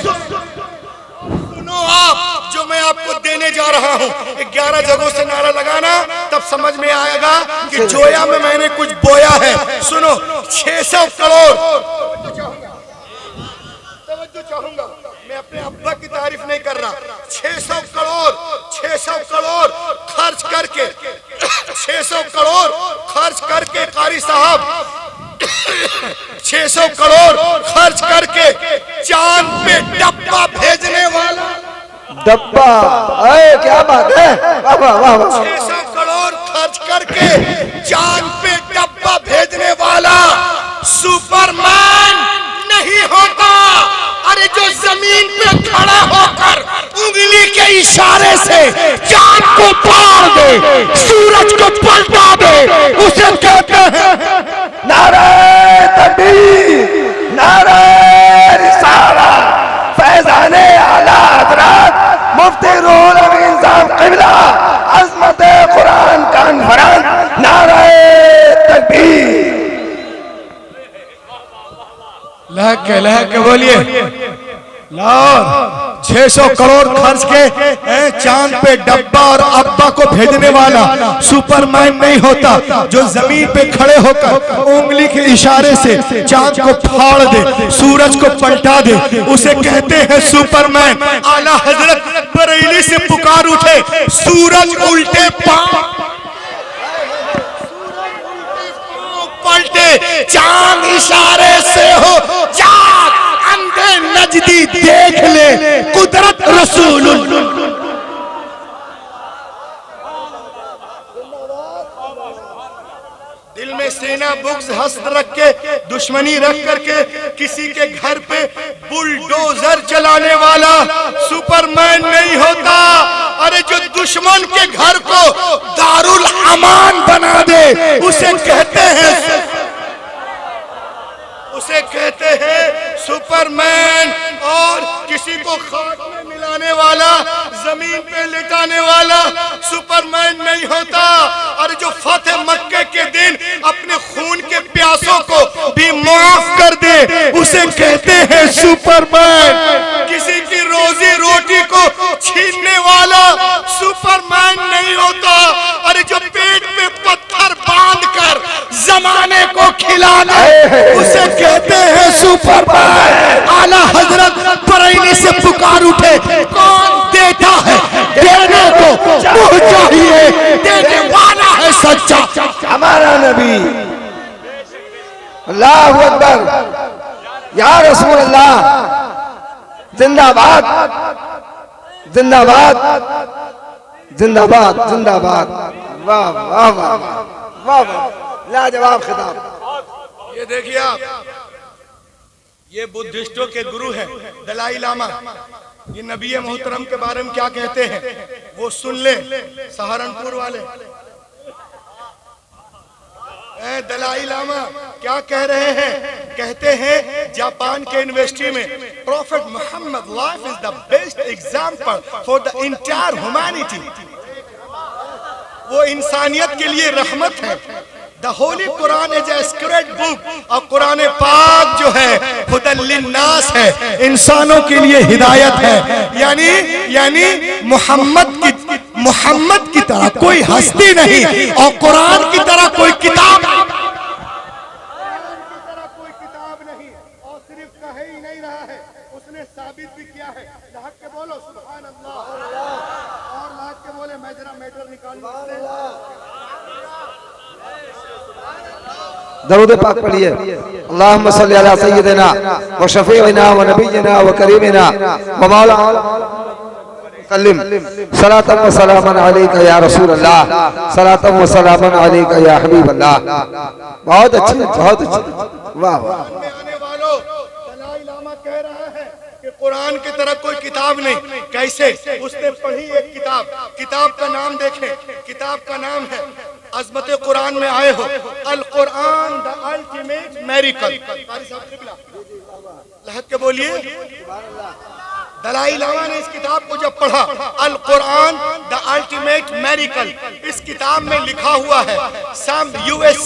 S1: आप, जो मैं आपको देने जा रहा हूं। 11 जगहों से नारा लगाना, तब समझ में आएगा कि जोया में मैंने कुछ बोया है। सुनो, 600 करोड़ चाहूंगा, मैं अपने अब्बा की तारीफ नहीं कर रहा। 600 करोड़ खर्च करके, 600 करोड़ खर्च करके कारी साहब 600 करोड़ खर्च करके चांद पे डब्बा भेजने वाला।
S2: डब्बा, अरे क्या बात है, वाह वाह वाह।
S1: 600 करोड़ खर्च करके चांद पे डब्बा भेजने वाला सुपरमैन नहीं होता। अरे जो जमीन पे खड़ा होकर उंगली के इशारे से चांद को फाड़ दे, सूरज को पलटा दे, उसे कहते हैं
S2: नारे तकबीर, नारे रिसालत, फैज़ाने आला हज़रत मुफ्ती रूहुल अमीन साहब क़िबला, अज़मत कुरान कॉन्फ्रेंस, नारे तकबीर।
S1: लहक के बोलिए। लाहौर 600 करोड़ खर्च के चांद पे डब्बा और अब्बा को भेजने वाला सुपरमैन नहीं होता। जो जमीन पे खड़े होकर उंगली के इशारे से चांद को फाड़ दे, सूरज को पलटा दे, उसे कहते हैं सुपरमैन। आला हजरत बरेली से पुकार उठे, सूरज उल्टे पांव पलटे, चांद इशारे से हो चांद, अंधे नजदी देख ले कुदरत रसूलुल्लाह। दिल में सेना बुग्ज हस्द रख के, दुश्मनी रख करके किसी के घर पे बुलडोजर चलाने वाला सुपरमैन नहीं होता। अरे जो दुश्मन के घर को दारुल अमान बना दे, उसे कहते हैं सुपरमैन। और किसी को खाक में मिलाने वाला, जमीन पे लिटाने वाला सुपरमैन नहीं होता। और जो फतेह मक्के के दिन अपने खून के प्यासों को भी माफ कर दे, उसे कहते हैं सुपरमैन। किसी की रोजी रोटी को छीनने वाला सुपरमैन नहीं होता। अरे जो पेट पे पत्थर बांध कर जमाने को खिलाना, उसे कहते हैं सुपरमैन। आला हजरत बरेली से पुकार उठे, कौन देता है देने को मुँह चाहिए, देने वाला है सच्चा
S2: हमारा नबी। अल्लाहु अकबर, या रसूल अल्लाह, जिंदाबाद जिंदाबाद जिंदाबाद जिंदाबाद। वाह वाह वाह वाह वाह, लाजवाब खिताब।
S1: ये देखिए आप, ये बुद्धिस्टों के गुरु हैं दलाई लामा। ये नबी मोहतरम के बारे में क्या कहते हैं वो सुन ले, सहारनपुर वाले। दलाई लामा क्या कह रहे हैं? कहते हैं जापान के यूनिवर्सिटी में prophet Muhammad life is the best example for the entire humanity. वो इंसानियत के लिए रहमत है। The holy Quran is a sacred book. और कुरान पाक जो है हुदल लिन्नास है, इंसानों के लिए हिदायत है। यानी मोहम्मद की तरह कोई हस्ती नहीं और कुरान की तरह कोई किताब नहीं। और सिर्फ कह ही नहीं रहा है, उसने साबित भी किया है। लाहक के बोलो सुभान अल्लाह, और लाहक के बोले मैं जरा मैटर निकाल लूं।
S2: दरूद पाक पढ़िए। अल्लाहुम्मा सल्ली अला सय्यिदिना व शफीइना व नबिय्यिना व करीमिना व मौलाना सल्लिम सलातन व सलामन अलैका या रसूल अल्लाह, सलातन व सलामन अलैका या हबीब अल्लाह। बहुत अच्छी, बहुत अच्छी, वाह वाह।
S1: आने वालों, दलाई लामा कह रहा है कि कुरान की तरह कोई किताब नहीं। कैसे? उसने पढ़ी एक किताब का नाम देखें। किताब का नाम है अज़मत कुरान में आए हो, अल कुरान द अल्टीमेट मेरिकल। लहक के बोलिए। दलाई लामा ने इस किताब को जब पढ़ा, अल कुरान द अल्टीमेट मेरिकल, इस किताब में लिखा हुआ है some US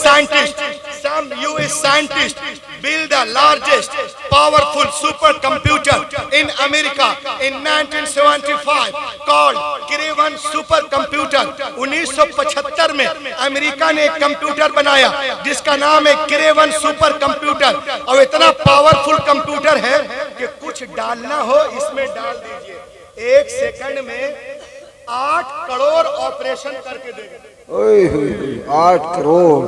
S1: scientists build the largest powerful supercomputer in America in 1975 called Craven supercomputer। 1975 में अमेरिका ने एक कंप्यूटर बनाया जिसका नाम है क्रेवन सुपर कंप्यूटर। और इतना पावरफुल कंप्यूटर है कि कुछ डालना हो इसमें डाल दीजिए, 1 सेकंड में 8 करोड़ ऑपरेशन करके देगा।
S2: 8 करोड़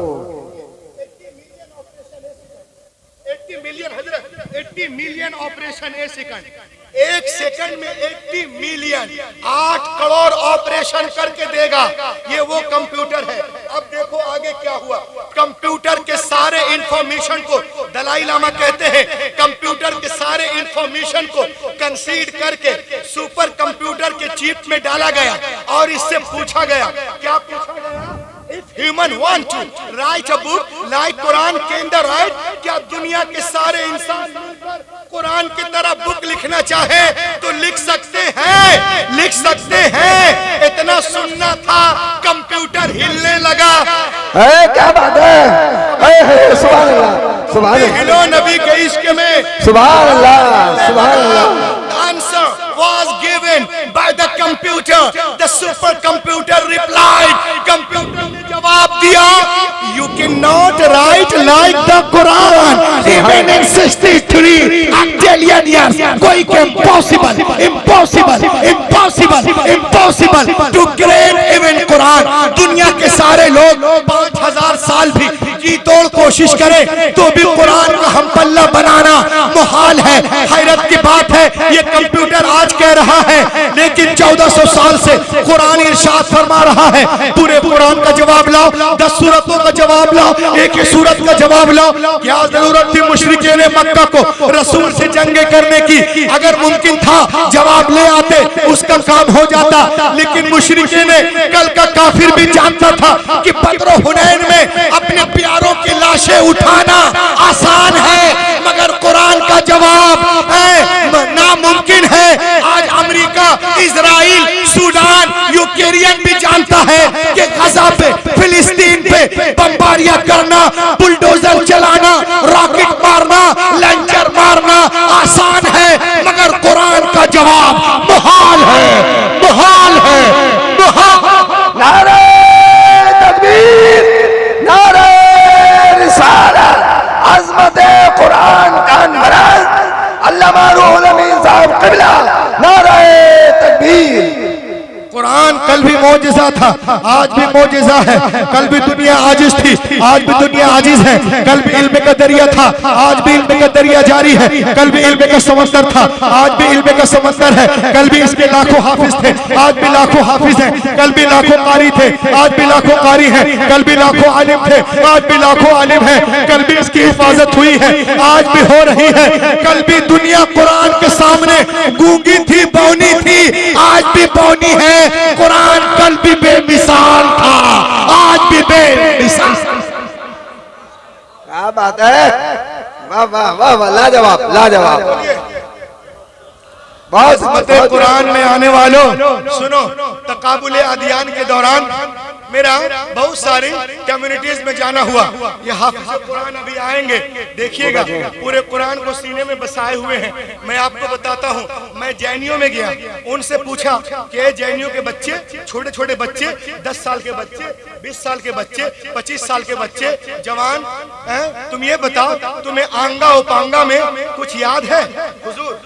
S1: 80 मिलियन ऑपरेशन ए सेकंड। 1 सेकंड में 80 मिलियन, 8 करोड़ ऑपरेशन करके देगा। ये वो कंप्यूटर है। अब देखो आगे क्या हुआ। कंप्यूटर के सारे इंफॉर्मेशन को दलाई लामा कहते हैं कंप्यूटर के सारे इंफॉर्मेशन को कंसीड करके सुपर कंप्यूटर के चिप में डाला गया और इससे पूछा गया, क्या पूछा गया? If human want to write a book like Quran can the write, क्या दुनिया के सारे इंसान मिलकर कुरान की तरह बुक लिखना चाहे तो लिख सकते हैं, लिख सकते हैं। इतना सुनना था कंप्यूटर हिलने लगा।
S2: क्या बात है, सुभान अल्लाह, सुभान अल्लाह,
S1: हिलो नबी के इश्क में,
S2: सुभान अल्लाह, सुभान अल्लाह।
S1: Answer was given by the computer. The supercomputer replied. Computer ने जवाब दिया, you cannot write like the Quran. Even in 63 octillion years, कोई impossible, impossible, impossible, impossible to create even Quran. दुनिया के सारे लोग 5000 साल भी जी तोड़ कोशिश करें तो भी कुरान का हम पल्ला बनाना मुहाल है। हैरत की बात है, ये कंप्यूटर आज कह रहा है, लेकिन 1400 साल से कुरान इरशाद फरमा रहा है। पूरे कुरान का जवाब लाओ, 10 सूरतों का जवाब लाओ, एक ही सूरत का जवाब लाओ। क्या जरूरत थी मुशरिकीन मक्का को रसूल से जंगे करने की? अगर मुमकिन था जवाब ले आते, उसका काम हो जाता। लेकिन मुशरिकीन कल का काफिर भी जानता था कि बदर हुनैन में अपने प्यारों की लाशें उठाना आसान है, मगर कुरान का जवाब नामुमकिन है। आज अमेरिका, इजराइल, सूडान, यूक्रेन भी जानता है कि गजा पे, फिलिस्तीन पे बमबारियां करना, बुलडोजर चलाना, रॉकेट मारना, लंचर मारना आसान है, मगर कुरान का जवाब मुहाल है, मुहाल है, मुहाल।
S2: नारे तकबीर, नारे रिसालत, अज़मत कुरान का नमराज, अल्लामा रूहुल अमीन साहब क़िबला, नारे तकबीर।
S1: कुरान कल भी मौजिज़ा था, आज भी मौजिज़ा है। कल भी दुनिया आजिज थी, आज भी दुनिया आजिज है। कल भी इल्म का दरिया था, आज भी इल्म का दरिया जारी है। कल भी इल्म का समंदर था, आज भी इल्म का समंदर है। कल भी इसके लाखों हाफिज थे, आज भी लाखों हाफिज हैं। कल भी लाखों कारी थे, आज भी लाखों कारी हैं। कल भी लाखों आलिम थे, आज भी लाखों आलिम हैं। कल भी इसकी हिफाजत हुई है, आज भी हो रही है। कल भी दुनिया कुरान के सामने गूंगी थी, बौनी थी, आज भी बौनी है। कुरान कल भी बेमिसाल था, आज भी बेमिसाल।
S2: क्या बात है, वाह वाह वाह वाह, लाजवाब, लाजवाब। बहुत
S1: कुरान में आने वालों सुनो, तकाबुल अदियान के दौरान मेरा बहुत सारी कम्युनिटीज में जाना हुआ। ये हाफिज कुरान अभी आएंगे, देखिएगा, पूरे कुरान को सीने में बसाए हुए हैं। मैं आपको बताता हूँ, मैं जैनियों में गया, उनसे पूछा कि जैनियों के बच्चे, छोटे छोटे बच्चे, 10 साल के बच्चे, 20 साल के बच्चे, 25 साल के बच्चे, जवान, तुम ये बताओ तुम्हें आंगा उपांगा में कुछ याद है? हुजूर,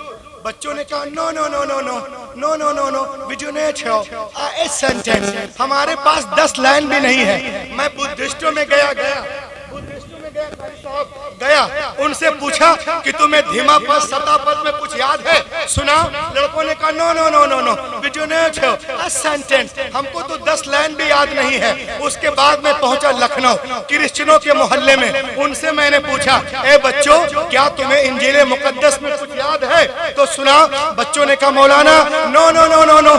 S1: बच्चों ने कहा no no no no no no no no no sentence, हमारे पास 10 लाइन भी नहीं है। मैं बुद्धिस्टों में गया, उनसे पूछा कि तुम्हें धीमा पद, सता पद में कुछ याद है? सुना, लड़कों ने कहा no no no no no sentence, हमको तो 10 लाइन भी याद नहीं है। उसके बाद मैं पहुंचा लखनऊ, क्रिश्चियनों के मोहल्ले में, उनसे मैंने पूछा, ए बच्चों, क्या तुम्हें इंजील मुकद्दस में कुछ याद है? तो सुना, बच्चों ने कहा मौलाना no no no no no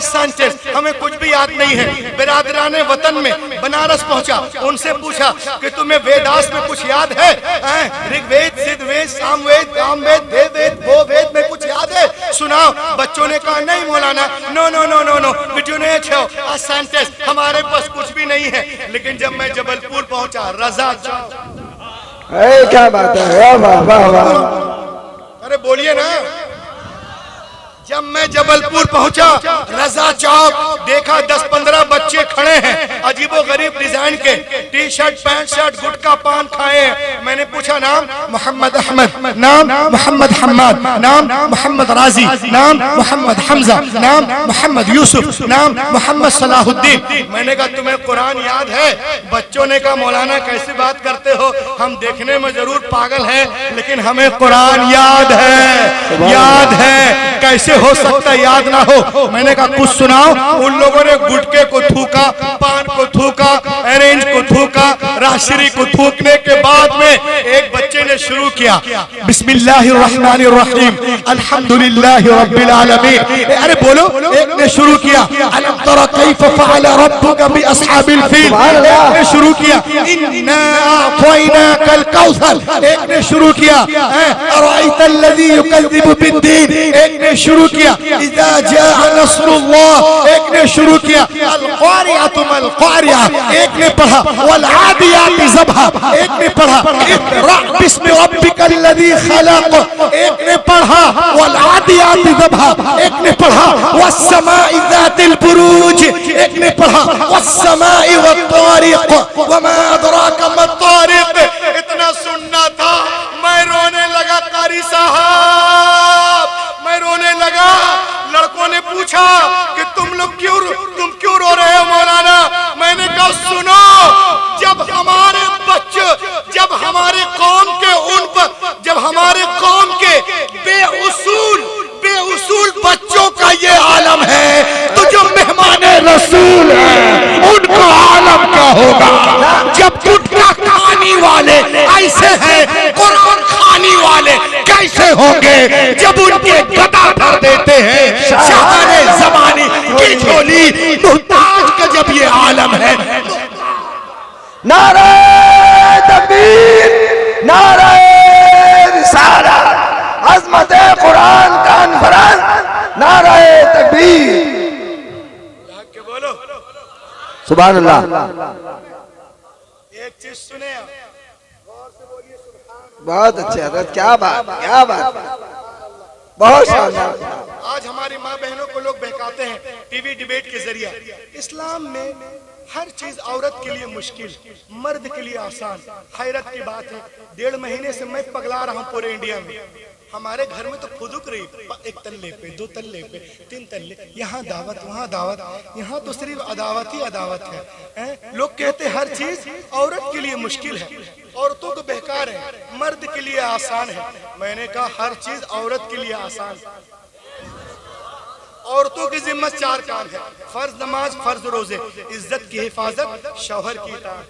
S1: sentence, हमें कुछ भी याद नहीं है। बिरादराने वतन में बनारस पहुंचा, उनसे पूछा कि तुम्हें वेदास में कुछ याद है? ऋग्वेद, सिद्धवेद, सामवेद, कामवेद, देववेद, भोवेद में कुछ याद है? सुनाओ। बच्चों ने कहा नहीं मौलाना, no no no no no sentence, हमारे पास कुछ भी नहीं है। लेकिन जब मैं जबलपुर पहुंचा, रजा चौक,
S2: क्या बात है, वाह वाह वाह,
S1: अरे बोलिए ना। जब मैं जबलपुर पहुंचा, रजा चौक, देखा 10-15 बच्चे खड़े हैं, अजीबो गरीब डिजाइन के, टी शर्ट, पैंट शर्ट, गुटखा पान खाए हैं। मैंने पूछा नाम मोहम्मद अहमद, नाम मोहम्मद हम्माद, नाम मोहम्मद राजी, नाम मोहम्मद हमजा, नाम मोहम्मद यूसुफ, नाम मोहम्मद सलाहुद्दीन। मैंने कहा तुम्हें कुरान याद है? बच्चों ने कहा मौलाना कैसी बात करते हो, हम देखने में जरूर पागल हैं, लेकिन हमें कुरान याद है, याद है। कैसे कैसे हो सकता है याद ना हो। मैंने कहा कुछ सुनाओ। उन लोगों ने गुटके को थूका, पान को थूका, ऑरेंज को थूका, राशरी को थूकने के बाद में एक बच्चे ने शुरू किया बिस्मिल्लाहिर्रहमानिर्रहीम अल्हम्दुलिल्लाहि रब्बिल आलमीन। अरे बोलो। एक ने शुरू किया अलम तरा कैफ फअल रब्बुका बि अस्हाबिल फील। एक ने शुरू किया इन्ना अअतैनाकल कौसर। एक ने शुरू किया अराइतल लज़ी युकज़्ज़िबु बिद्दीन। एक ने शुरू किया इज़ा जाअ नस्रुल्लाह। एक ने शुरू किया अल क़ारिअतु मल क़ारिआ। एक ने पढ़ा वल आदियाति ज़बहा। एक ने पढ़ा इक़रा बिस्मि रब्बिकल लज़ी खलक़। एक ने पढ़ा वल आदियाति ज़बहा। एक ने पढ़ा वस्समाइ ज़ातिल बुरूज। एक ने पढ़ा वस्समाइ वत्तारिक़ वमा अदराका मत्तारिक़। इतना सुनना था मैं रोने लगा कारी साहब, मैं रोने लगा। लड़कों ने पूछा कि तुम क्यों रो रहे हो मौलाना। मैंने कहा सुनो, जब हमारे बच्चे, जब हमारे कौम के बेउसूल बच्चों का ये आलम है, तो जो मेहमान रसूल है उनका आलम क्या होगा। जब गुटखा खाने वाले ऐसे हैं, कुरान खाने वाले कैसे होंगे। जब उनके गदा धर देते हैं शाहने ज़माने की झोली मुहताज का जब ये आलम है।
S2: नारे तकबीर, नारे रिसालत, अज़मत कुरान कॉन्फ्रेंस, नारे तकबीर।
S1: बोलो
S2: सुभान अल्लाह।
S1: एक चीज सुने आप,
S2: बहुत अच्छे हज़रत, क्या बात, क्या बात, बहुत शानदार।
S1: आज हमारी माँ बहनों को लोग बहकाते हैं टीवी डिबेट के जरिए। इस्लाम में हर चीज औरत के लिए मुश्किल, मर्द के लिए आसान। हैरत की बात है, 1.5 महीने से मैं पगला रहा हूँ पूरे इंडिया में। हमारे घर में तो फुदुक रही, 1 तल्ले पे, 2 तल्ले पे, 3 तल्ले, यहाँ दावत वहाँ दावत। यहाँ तो सिर्फ अदावत ही अदावत है। लोग कहते हर चीज औरत के लिए मुश्किल है, औरतों को बहका रहे हैं, मर्द के लिए आसान है। मैंने कहा हर चीज औरत के लिए आसान है। औरतों की जिम्मत 4 काम है, फर्ज नमाज, फर्ज रोजे, इज्जत की हिफाजत, शौहर की इताअत।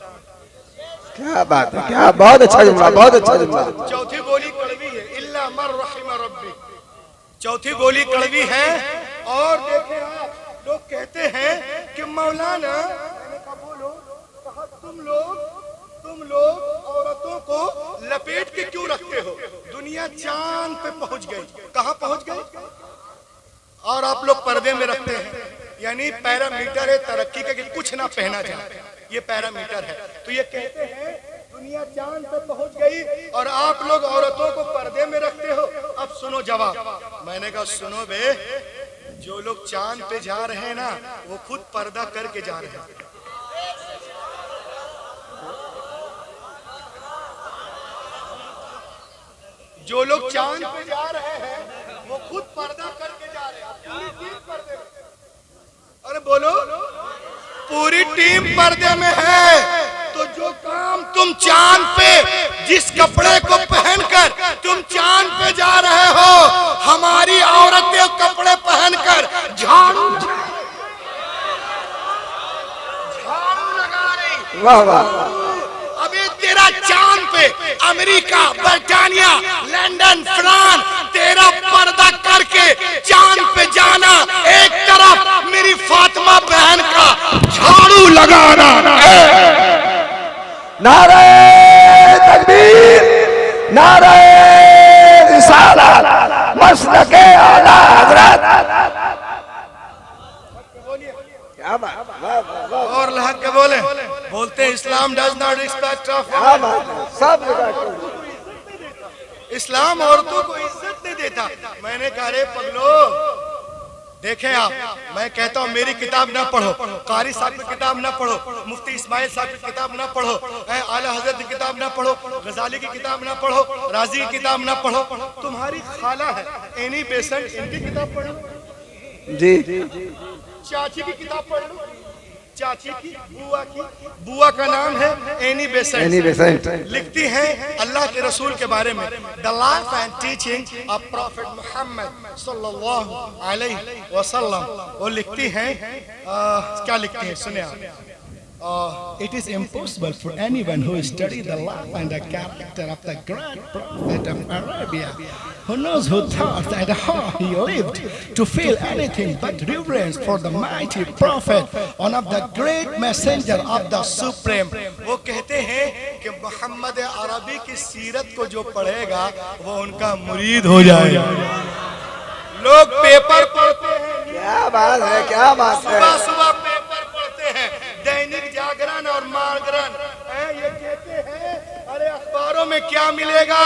S2: क्या बात है, क्या, बहुत अच्छा जुमला, बहुत अच्छा जुमला।
S1: चौथी बोली कड़वी है, इल्ला मर रहिम रब्बी। चौथी बोली कड़वी है। और देखें आप, लोग कहते हैं कि मौलाना, मैंने कहा बोलो, कहा तुम लोग औरतों को लपेट के क्यों रखते हो। दुनिया चांद पे पहुंच गई, कहां पहुंच गई, और आप लोग पर्दे में रखते हैं। यानी पैरामीटर है तरक्की का कि कुछ ना पहना जाए, ये पैरामीटर है। तो ये कहते हैं दुनिया चांद पे पहुंच गई और आप लोग औरतों को पर्दे में रखते हो। अब सुनो जवाब। मैंने कहा सुनो बे, जो लोग चांद पे जा रहे हैं ना, वो खुद पर्दा करके जा रहे हैं। जो लोग चांद पे जा रहे हैं वो खुद पर्दा करके जा रहे हैं, पूरी टीम पर्दे में। अरे बोलो, पूरी टीम पर्दे में है। तो जो काम तुम चांद पे, जिस कपड़े को पहनकर तुम चांद पे जा रहे हो, हमारी औरतें कपड़े पहनकर झाड़ू लगा रही।
S2: वाह वाह।
S1: अबे तेरा चांद पे अमेरिका, बर्तानिया, लंदन, फ्रांस, तेरा पर्दा करके चांद पे जाना एक तरफ, मेरी फातिमा बहन का झाड़ू लगाना।
S2: नारे तकबीर, नारे रिसालत, मसलके आला हज़रत। क्या बात, वाह वाह वाह।
S1: और लहक के बोलते हैं इस्लाम डज नॉट रिस्पेक्ट ऑफ।
S2: सब
S1: इस्लाम औरतों को इज्जत नहीं देता। मैंने कहा रे पगलो, देखें आप, मैं कहता हूँ मेरी किताब ना पढ़ो, कारी साहब की किताब ना पढ़ो, मुफ्ती इस्माइल साहब की किताब ना पढ़ो, आला हजरत की किताब ना पढ़ो, गजाली की किताब ना पढ़ो, राजी की किताब ना पढ़ो। तुम्हारी खाला है एनी बेसेंट, इनकी किताब पढ़ो
S2: जी।
S1: चाची की किताब पढ़ लो, चाची की, बुआ का नाम है एनी बेसेंट। लिखती हैं अल्लाह के रसूल के बारे में, the life and teaching of profit Muhammad सल्लल्लाहु अलैहि वसल्लम। वो लिखती हैं क्या लिखती हैं, सुनिए आप। It is impossible for anyone who studied the life and the character of the great prophet of Arabia, who knows who thought and how he lived, to feel anything but reverence for the mighty prophet, one of the great messenger of the supreme। वो कहते हैं कि मोहम्मद अरबी की सीरत को जो पढ़ेगा वो उनका मुरीद हो जाएगा। लोग पेपर पढ़ते हैं,
S2: क्या बात है, क्या बात है।
S1: सुबह सुबह पेपर पढ़ते हैं, दैनिक जागरण और मागरण, ये कहते हैं अरे अखबारों में क्या मिलेगा,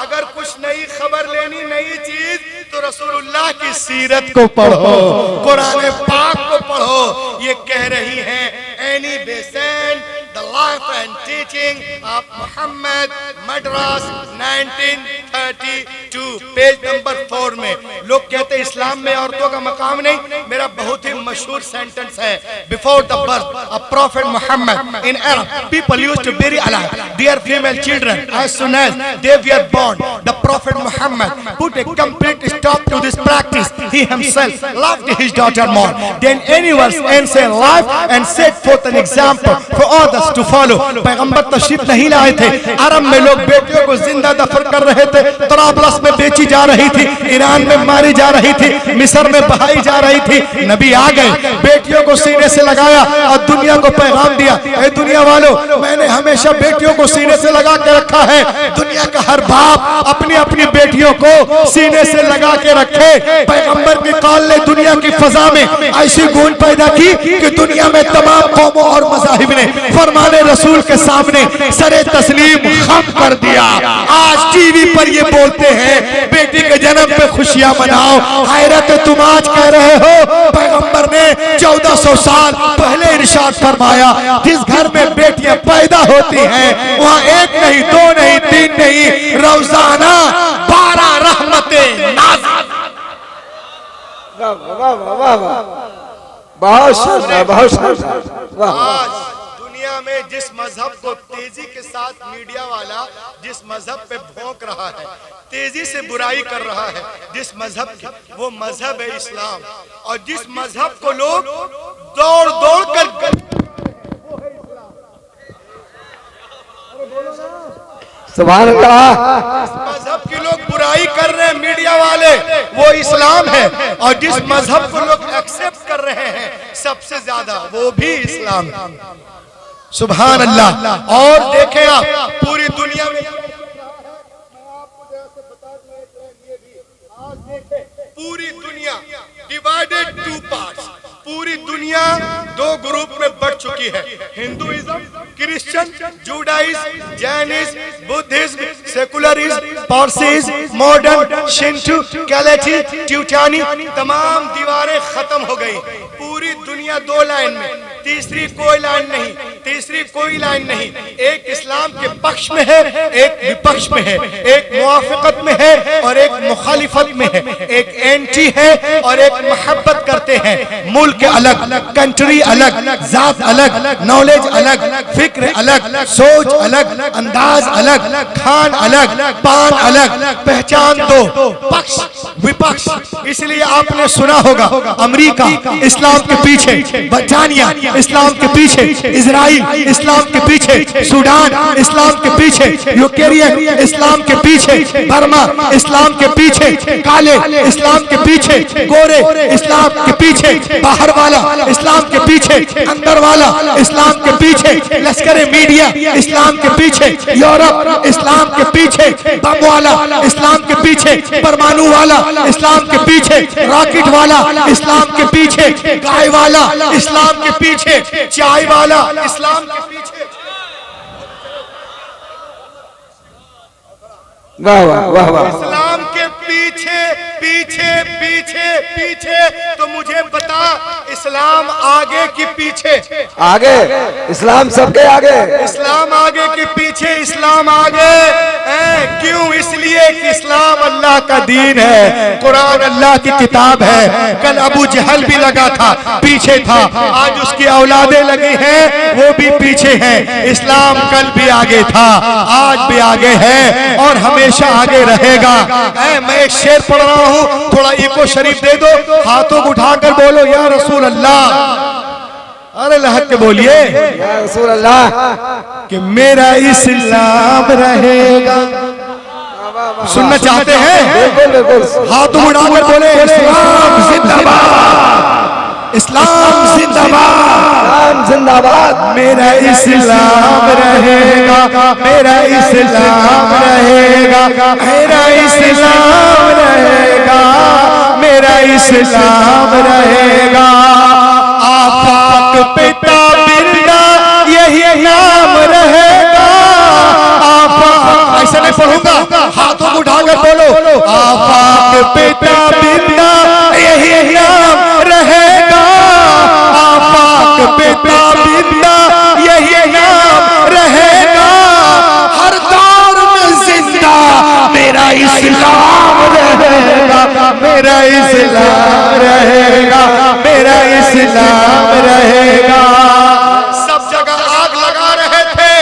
S1: अगर कुछ नई खबर लेनी, नई चीज, तो रसूलुल्लाह की सीरत को पढ़ो, कुरान पाक को पढ़ो। ये कह रही हैं Annie Besant, the life and teaching of Mohammed, Madras 1932, page number 4 में। लोग कहते हैं इस्लाम में औरतों का मकाम नहीं। मेरा बहुत ही मशहूर सेंटेंस है, before the birth of prophet Mohammed in Arab people used to bury alive their female children as soon as they were born. The prophet Muhammad put a complete stop to this practice. He himself loved his daughter more than anyone else in life and set forth an example for others to follow. पैगंबर तशरीफ नहीं लाए थे, अरब में लोग बेटियों को जिंदा दफन कर रहे थे, तराबलस में बेची जा रही थी, ईरान में मारी जा रही थी, मिस्र में बहाई जा रही थी। नबी आ गए, बेटियों को सीने से लगाया और दुनिया को पैगाम दिया, ए दुनिया वालों, मैंने हमेशा बेटियों को सीने से लगा के रखा है। दुनिया का हर बाप अपनी अपनी बेटियों को सीने से लगा के रखे। पैगंबर की कौल ने दुनिया की फजा में ऐसी गूंज पैदा की कि दुनिया में तमाम कौमों और मज़ाहिब ने फरमाने रसूल के सामने सरे तस्लीम खम कर दिया। आज टीवी पर ये बोलते हैं बेटी के जन्म पे खुशियां मनाओ, हैरत तुम आज कह रहे हो। पैगंबर ने 1400 साल पहले इरशाद फरमाया, जिस घर में बेटियां पैदा होती हैं वहाँ एक नहीं, दो नहीं, तीन नहीं, रोजाना 12 रहमतें नाज़िल।
S2: बहुत शानदार, बहुत शानदार।
S1: आज दुनिया में जिस मजहब को तेजी के साथ मीडिया वाला जिस मजहब पे भौंक रहा है, तेजी से बुराई कर रहा है, जिस मजहब की, वो मजहब है इस्लाम। और जिस मजहब को लोग दौड़ दौड़ कर
S2: सुभान अल्लाह,
S1: मजहब की लोग बुराई कर रहे हैं मीडिया वाले, वो इस्लाम है। और जिस मजहब को लोग एक्सेप्ट कर रहे हैं सबसे ज्यादा, वो भी इस्लाम है। सुभान अल्लाह। और देखें आप पूरी दुनिया में, पूरी दुनिया डिवाइडेड 2 पार्ट्स, पूरी दुनिया 2 ग्रुप में बढ़ चुकी है, Hinduism, christian, Judaism, Jainism, Buddhism, secularism, Parsiism, modern, Shinto, कैलेटी, ट्यूटानी, तमाम दीवारें खत्म हो गई। पूरी दुनिया 2 लाइन में, तीसरी कोई लाइन नहीं, तीसरी कोई लाइन नहीं। एक इस्लाम के पक्ष में है, एक विपक्ष में है, एक मुआफिकत में है और एक मुखालिफत में है, एक एंटी है और एक मोहब्बत करते हैं। मुल्क अलग, कंट्री अलग, जात अलग, नॉलेज अलग, फिक्र अलग, सोच अलग, अंदाज अलग, खान अलग, पान अलग, पहचान 2, पक्ष विपक्ष। इसलिए आपने सुना होगा अमेरिका इस्लाम के पीछे, बर्तानिया इस्लाम के पीछे, इजराइल इस्लाम के पीछे, सूडान इस्लाम के पीछे, यूक्रेन इस्लाम के पीछे, बर्मा इस्लाम के पीछे, काले इस्लाम के पीछे, गोरे इस्लाम के पीछे, बाहर वाला इस्लाम के पीछे, अंदर वाला इस्लाम के पीछे, लश्कर मीडिया इस्लाम के पीछे, यूरोप इस्लाम के पीछे, बम वाला इस्लाम के पीछे, परमाणु वाला इस्लाम के पीछे, रॉकेट वाला इस्लाम के पीछे, गाय वाला इस्लाम के पीछे, चाय वाला इस्लाम के पीछे।
S2: वाह वाह वाह वाह।
S1: इस्लाम के पीछे पीछे पीछे पीछे। तो मुझे बता इस्लाम आगे कि पीछे?
S2: आगे। इस्लाम सबके आगे।
S1: इस्लाम आगे कि पीछे? इस्लाम आगे। क्यों? इसलिए कि इस्लाम अल्लाह का दीन है, कुरान अल्लाह की किताब है। कल अबू जहल भी लगा था, पीछे था, आज उसकी औलादे लगी हैं, वो भी पीछे हैं। इस्लाम कल भी आगे था, आज भी आगे है और हमेशा आगे रहेगा। मैं एक शेर पढ़ रहा हूँ, थोड़ा इको शरीफ दे दो, हाथों को उठाकर बोलो या रसूल अल्लाह। अरे लहक के बोलिए
S2: या रसूल अल्लाह।
S1: कि मेरा इस्लाम रहेगा। सुनना चाहते हैं?
S2: बिल्कुल बिल्कुल।
S1: हाथों उठाकर बोले इस्लाम जिंदाबाद, इस्लाम जिंदाबाद,
S2: इस्लाम जिंदाबाद।
S1: मेरा इस्लाम रहेगा, मेरा इस्लाम रहेगा, मेरा इस्लाम रहेगा, मेरा इस्लाम रहेगा। आफाक पिता बिरदा यही नाम रहेगा। आफाक, ऐसा नहीं पढ़ूंगा, हाथों को उठाकर बोलो आफाक पिता बिरदा यही नाम रहेगा। आफाक पिता बिरदा यही नाम रहेगा। हर दौर में जिंदा मेरा इस्लाम रहेगा, मेरा इस्लाम रहेगा, मेरा इस्लाम रहेगा। सब जगह आग लगा रहे थे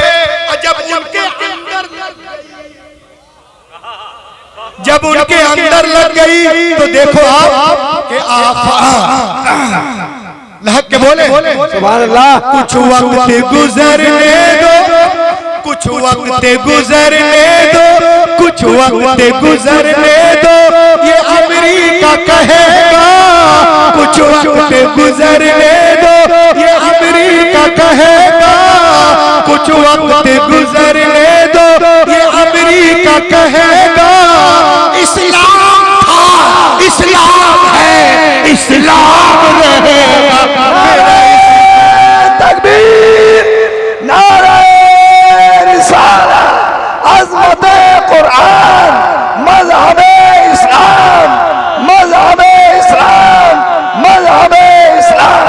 S1: और जब उनके अंदर लग गई तो देखो आप कि लहक के बोले
S2: सुभान अल्लाह।
S1: कुछ वक्त गुजरने दो, कुछ वक्त गुजरने दो, कुछ वक्त गुजरने दो, ये अमेरिका कहेगा। कुछ वक्त गुजरने दो, ये अमेरिका कहेगा। कुछ वक्त गुजरने दो, ये अमेरिका कहेगा। इस्लाम था, इस्लाम है, इस्लाम रहेगा।
S2: तकबीर, नारे रिसालत, अज़मत कुरान, मज़हबे इस्लाम, मज़हबे इस्लाम, मज़हबे इस्लाम।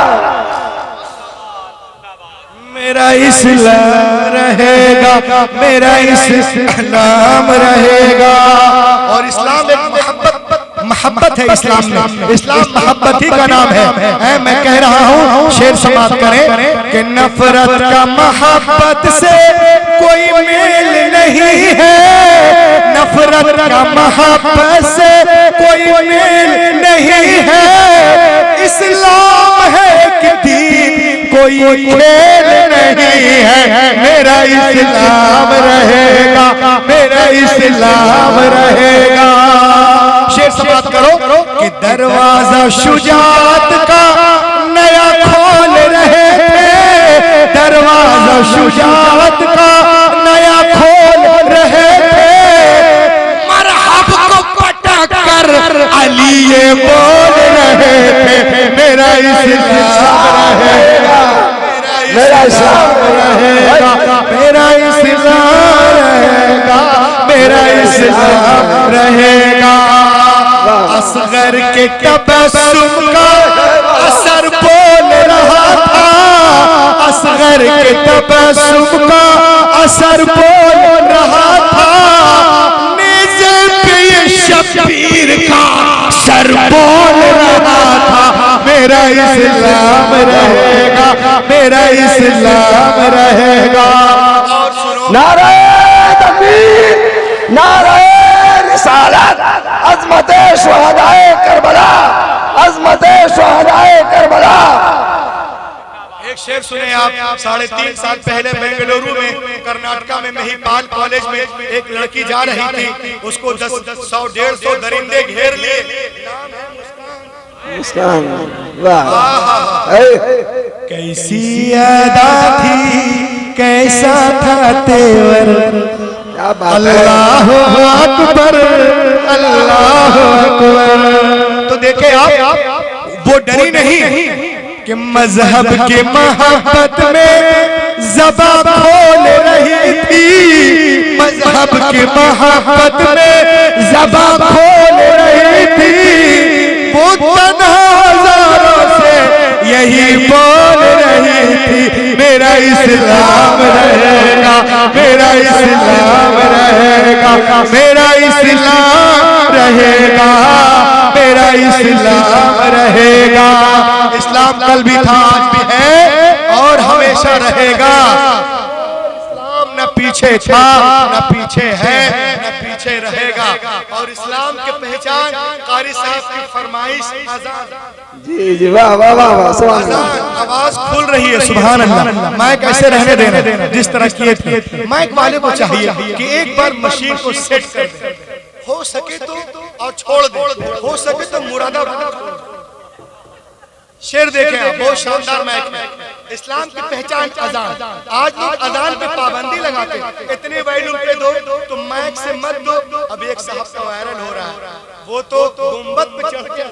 S1: मेरा इस्लाम रहेगा, मेरा इस्लाम रहेगा। और इस्लाम एक मोहब्बत है। इस्लाम में, इस्लाम मोहब्बत ही का नाम है। मैं कह रहा हूँ, शेर समाप्त करें कि नफरत का मोहब्बत से कोई मेल नहीं है। नफरत का मोहब्बत से कोई मेल नहीं है। इस्लाम है कि दीन कोई खेल नहीं है। मेरा इस्लाम रहेगा, मेरा इस्लाम रहेगा। शेर समाप्त करो कि दरवाजा शुजात का नया खोल रहे थे। दरवाजा शुजात का नया खोल रहे थे। मरहब को पटक कर अली ये बोल रहे थे। मेरा इस्लाम रहेगा,
S2: मेरा इस्लाम
S1: रहेगा, मेरा इस्लाम रहेगा, मेरा इस्लाम रहेगा। असगर के तबस्सुम का असर बोल रहा था। असगर के तबस्सुम का असर बोल रहा था। नेज़े पे ये शब्बीर का सर बोल रहा था। मेरा इस्लाम रहेगा, मेरा इस्लाम रहेगा। और सुनो,
S2: नारे तकबीर, नारे रिसालत, अज़मत शुहदाए करबला, अज़मत शुहदाए करबला।
S1: एक शेर सुने आप। 3.5 साल पहले बेंगलुरु में, कर्नाटका में महिपाल कॉलेज में एक लड़की जा रही थी। उसको 10, 100, 150 दरिंदे घेर लिए।
S2: मुस्कान, वाह।
S1: कैसी अदा थी, कैसा था तेवर,
S2: क्या बात है।
S1: अल्लाह अकबर, अल्लाह अकबर। तो देखे आप, वो डरी नहीं कि मजहब के मोहब्बत में ज़बान खोल रही थी। मजहब के मोहब्बत में ज़बान खोल रही थी। वो तन्हा हज़ारों से ये इस्लाम रहेगा, मेरा इस्लाम रहेगा, मेरा इस्लाम रहेगा, मेरा इस्लाम रहेगा। इस्लाम कल भी था, आज भी है और हमेशा रहेगा। इस्लाम न पीछे था, न पीछे है, न पीछे रहेगा। और इस्लाम की पहचान कारी साहब की फरमाइश अज़ान।
S2: जी जी, वाह वाह वाह वाह, सुभान अल्लाह।
S1: अज़ान आवाज खुल रही है, सुभान अल्लाह। माइक ऐसे रहने देना जिस तरह किए थे। माइक वाले को चाहिए कि एक बार मशीन को सेट कर दे, हो सके तो और छोड़ दे, हो सके तो मुरादाबाद। शेर देखें आप, बहुत शानदार माइक। इस्लाम की पहचान अज़ान। आज लोग अज़ान पे पाबंदी लगाते, इतने वैल्यूम पे दो तो माइक से मत दो। अब एक साहब का वायरल हो रहा है, वो तो गुंबद पे चढ़ के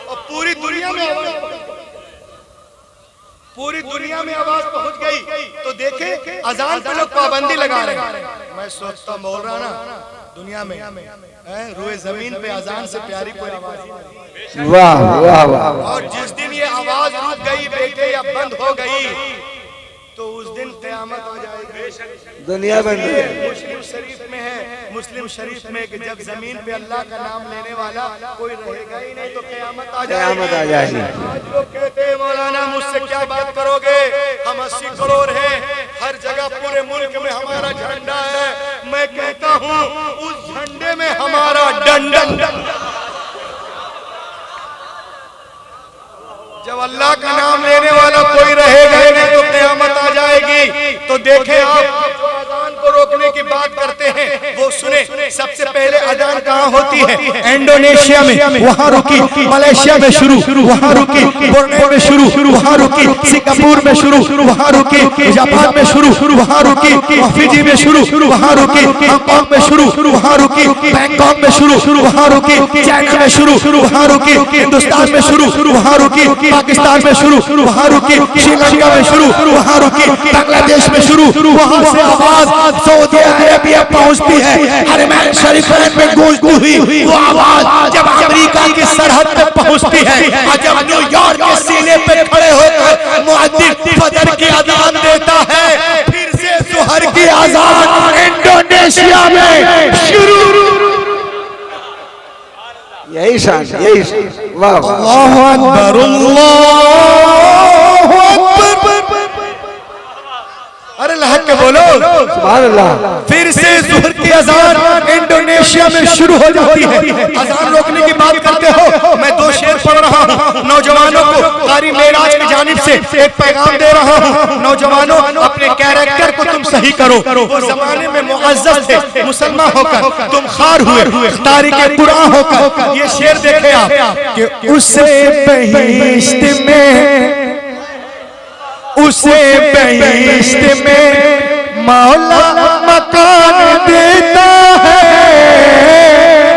S1: और पूरी दुनिया में आवाज पहुंच गई। तो देखे अज़ान पे लोग पाबंदी लगा रहे हैं। मैं सोचता बोल रहा ना, दुनिया में रुए जमीन पे अज़ान से प्यारी कोई आवाज नहीं।
S2: वाह वाह वाह।
S1: और जिस दिन ये आवाज रुक गई बेटे या बंद हो गई तो उस दिन क़यामत हो जाएगी।
S2: दुनिया बन गई।
S1: मुस्लिम शरीफ में है, मुस्लिम शरीफ में कि जब जमीन पे अल्लाह का नाम लेने वाला कोई रहेगा ही नहीं तो क़यामत आ जाएगी।
S2: क़यामत आ जाएगी।
S1: आज लोग कहते हैं मौलाना मुझसे क्या बात करोगे, हम 80 करोड़ हैं, हर जगह पूरे मुल्क में हमारा झंडा है। मैं कहता हूँ उस झंडे में हमारा डंडा। जब अल्लाह का नाम लेने वाला कोई रहेगा ही नहीं तो क़यामत आ जाएगी। तो देखें आप, जो अज़ान को रोकने की बात करते हैं वो सुने। सबसे पहले अज़ान कहाँ होती है? इंडोनेशिया में, वहाँ रुकी। मलेशिया में शुरू, वहाँ रुकी। बोर्ने में शुरू, वहाँ रुकी। सिंगापुर में शुरू, वहाँ रुकी। जापान में शुरू, वहाँ रुकी। फिजी में शुरू, वहाँ रुकी। हांगकांग में शुरू, वहाँ रुकी। बैंकॉक में शुरू, वहाँ रुकी। चाइना में शुरू, वहाँ रुकी। हिंदुस्तान में शुरू, वहाँ रुकी। पाकिस्तान में शुरू, वहाँ रुकी। श्रीलंका में शुरू, वहाँ रुकी। बांग्लादेश में शुरू, वहाँ से आवाज सऊदी अरेबिया पहुँचती है। हरमैन शरीफैन में गूंजती हुई वो आवाज जब अमेरिका की सरहद पे पहुँचती है और जब न्यूयॉर्क के सीने पे खड़े होकर मुअद्दिन फजर की अज़ान देता है, फिर से ज़ुहर की अज़ान इंडोनेशिया में शुरू।
S2: यही शान, यही शान। वाह वाह।
S1: अल्लाहु अकबर, अल्लाहु अकबर। अरे लहक के बोलो
S2: सुभान अल्लाह।
S1: फिर से ज़ुहर की अज़ान इंडोनेशिया में शुरू हो जाती है। अज़ान रोकने की बात करते हो, मैं 2 शेर पढ़ रहा हूँ नौजवानों को। कारी मेराज की जानिब से एक पैगाम दे रहा हूँ। नौजवानों, अपने कैरेक्टर को तुम सही करो। वो जमाने में मुअज़्ज़ज़ थे, मुसलमान होकर तुम खार हुए, तारिके कुरान होकर। ये शेर देखे आप कि उसे बहिश्त में, उसे बहिश्त में मौला मकान देता है,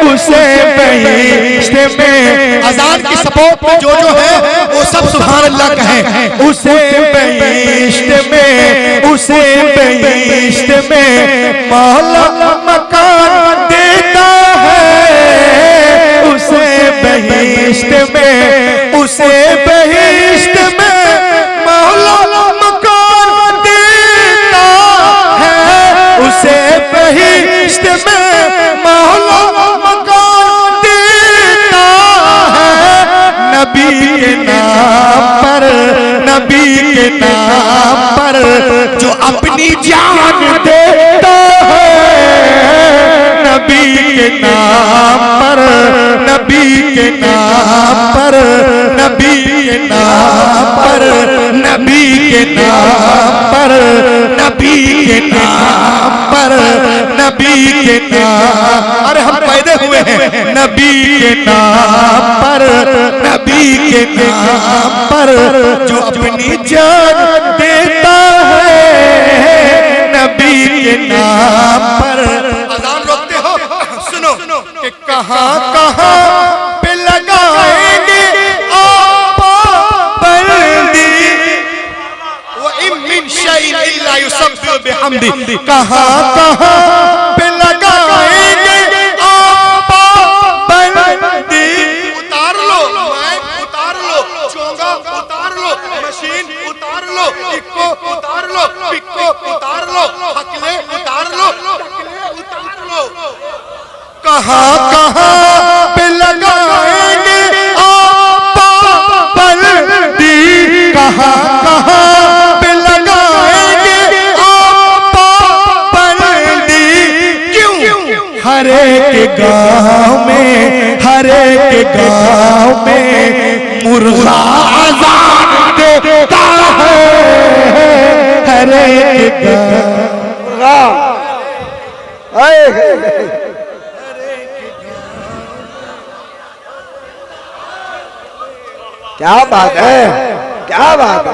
S1: उसे बहिश्त में। अज़ान की सपोर्ट में जो है वो सब सुभान अल्लाह कहें। उसे बहिश्त में, उसे बहिश्त में मौला मकान देता है, उसे बहिश्त में, उसे बहिश्त में उसे बहिश्त में मौला मकान देता है। नबी के नाम पर, नबी के नाम पर जो अपनी जान देता है। नबी के नाम पर, नबी के नाम पर, नबी के नाम पर, नबी के नाम पर, नबी के नाम पर, नबी के नाम। अरे हम पैदा हुए हैं नबी के नाम पर, नबी के नाम पर जो अपनी जान देता है। नबी के नाम पर। अज़ान रोकते हो, सुनो कि कहाँ कहाँ पे लगाएंगे आप बंदी, वो इमिन शैइन इल्ला युसब्बिहु बिहम्दी। कहाँ कहाँ पे लगाएंगे आप बंदी। उतार लो माइक, उतार लो चोंगा, उतार लो मशीन, उतार लो इको, कहाँ कहाँ पे लगाएंगे आप पाबंदी, कहाँ कहाँ पे लगाएंगे आप पाबंदी। क्यों? हर एक गाँव में, हर एक गाँव में मुर्गा आजान देता है, हर एक गाँव।
S2: क्या बात है, क्या बात है।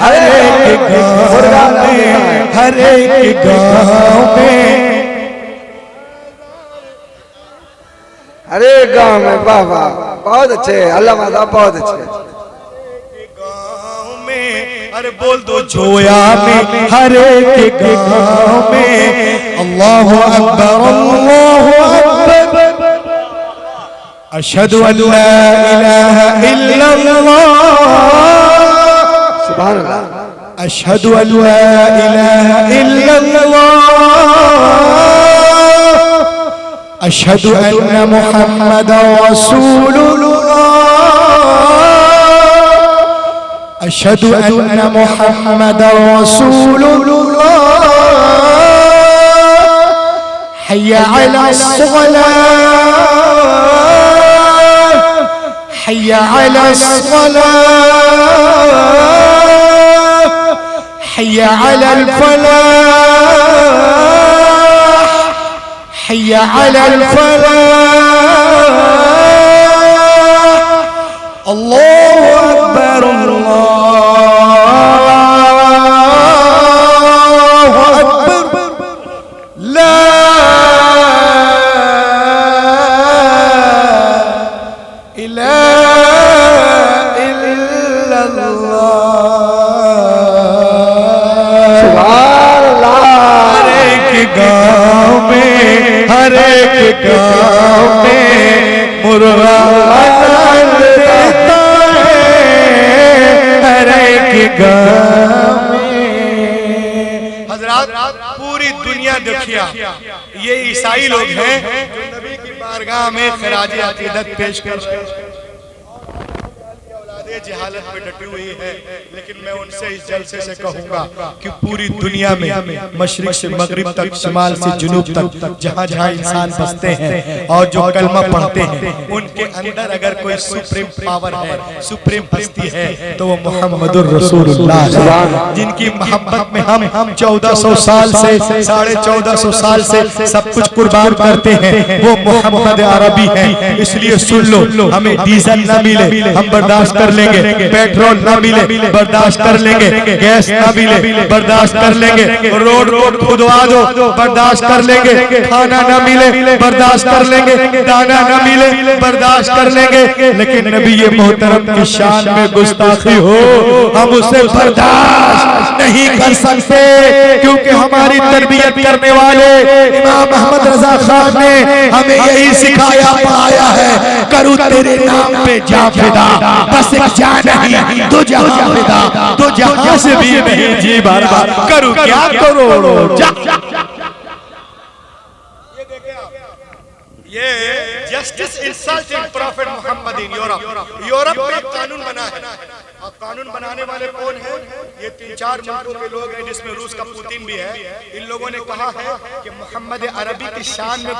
S1: हर एक गाँव में, हर एक गाँव में,
S2: हर एक गाँव में। वाह वाह, बहुत अच्छे अल्लाह माता, बहुत अच्छे।
S1: गाँव में, अरे बोल दो जोया में, हर एक गाँव में। अल्लाहु अकबर, अल्लाहु अकबर, अशहदु अल्ला इलाहा इल्लल्लाह,
S2: सुभान अल्लाह,
S1: अशहदु अल्ला इलाहा इल्लल्लाह, अशहदु अन्ना मुहम्मदन रसूलुल्लाह, अशहदु अन्ना मुहम्मदन रसूलुल्लाह, हय्या अला सलाह, हय्या अला सलाह, हय्या अला फलाह, हय्या अला फलाह। अल्लाहु अकबर, अल्लाहु अकबर, ला गाँव में, हर एक गाँव में मुर्गा आजान देता है, हर एक गाँव में। हजरात, पूरी दुनिया देखिए, ये ईसाई लोग हैं जो नबी की बारगाह में खराज अकीदत पेश कर रहे हैं, जहालत में डटी हुई है। लेकिन मैं उनसे इस जलसे से कहूंगा कि पूरी दुनिया में मशरिक से मगरिब तक, शिमाल से जुनूब तक, जहां जहां इंसान बसते हैं और जो कलमा पढ़ते हैं, उनके अंदर अगर कोई सुप्रीम पावर है, सुप्रीम हस्ती है, तो वो मुहम्मदुर रसूलुल्लाह है, जिनकी मोहब्बत में हम 1400 साल से, 1450 साल से सब कुछ कुर्बान करते हैं। वो मोहम्मद अरबी है। इसलिए सुन लो, हमें डीजल न मिले हम बर्दाश्त कर लेंगे, पेट्रोल ना मिले बर्दाश्त कर लेंगे, गैस ना मिले बर्दाश्त कर लेंगे, रोड खुदवा दो बर्दाश्त कर लेंगे, खाना ना मिले बर्दाश्त कर लेंगे, दाना ना मिले बर्दाश्त कर लेंगे। लेकिन नबी ये मोहतरम की शान में गुस्ताखी हो, हम उसे बर्दाश्त नहीं कर सकते, क्योंकि हमारी तरबियत करने वाले इमाम अहमद रजा खान ने हमें यही सिखाया पढ़ाया है, करूँ तेरे नाम पे जा फिदा, बस एक जान नहीं दो जहां फिदा, दो जहां से भी नहीं जी भरा, करूं क्या करो जा। ये justice insulting prophet Mohammed in Europe में कानून बना है। और कानून बनाने वाले कौन है? ये 3-4 मुल्कों के लोग हैं, जिसमें रूस का पुतिन भी है। इन लोगों ने कहा है कि मोहम्मद अरबी की शान में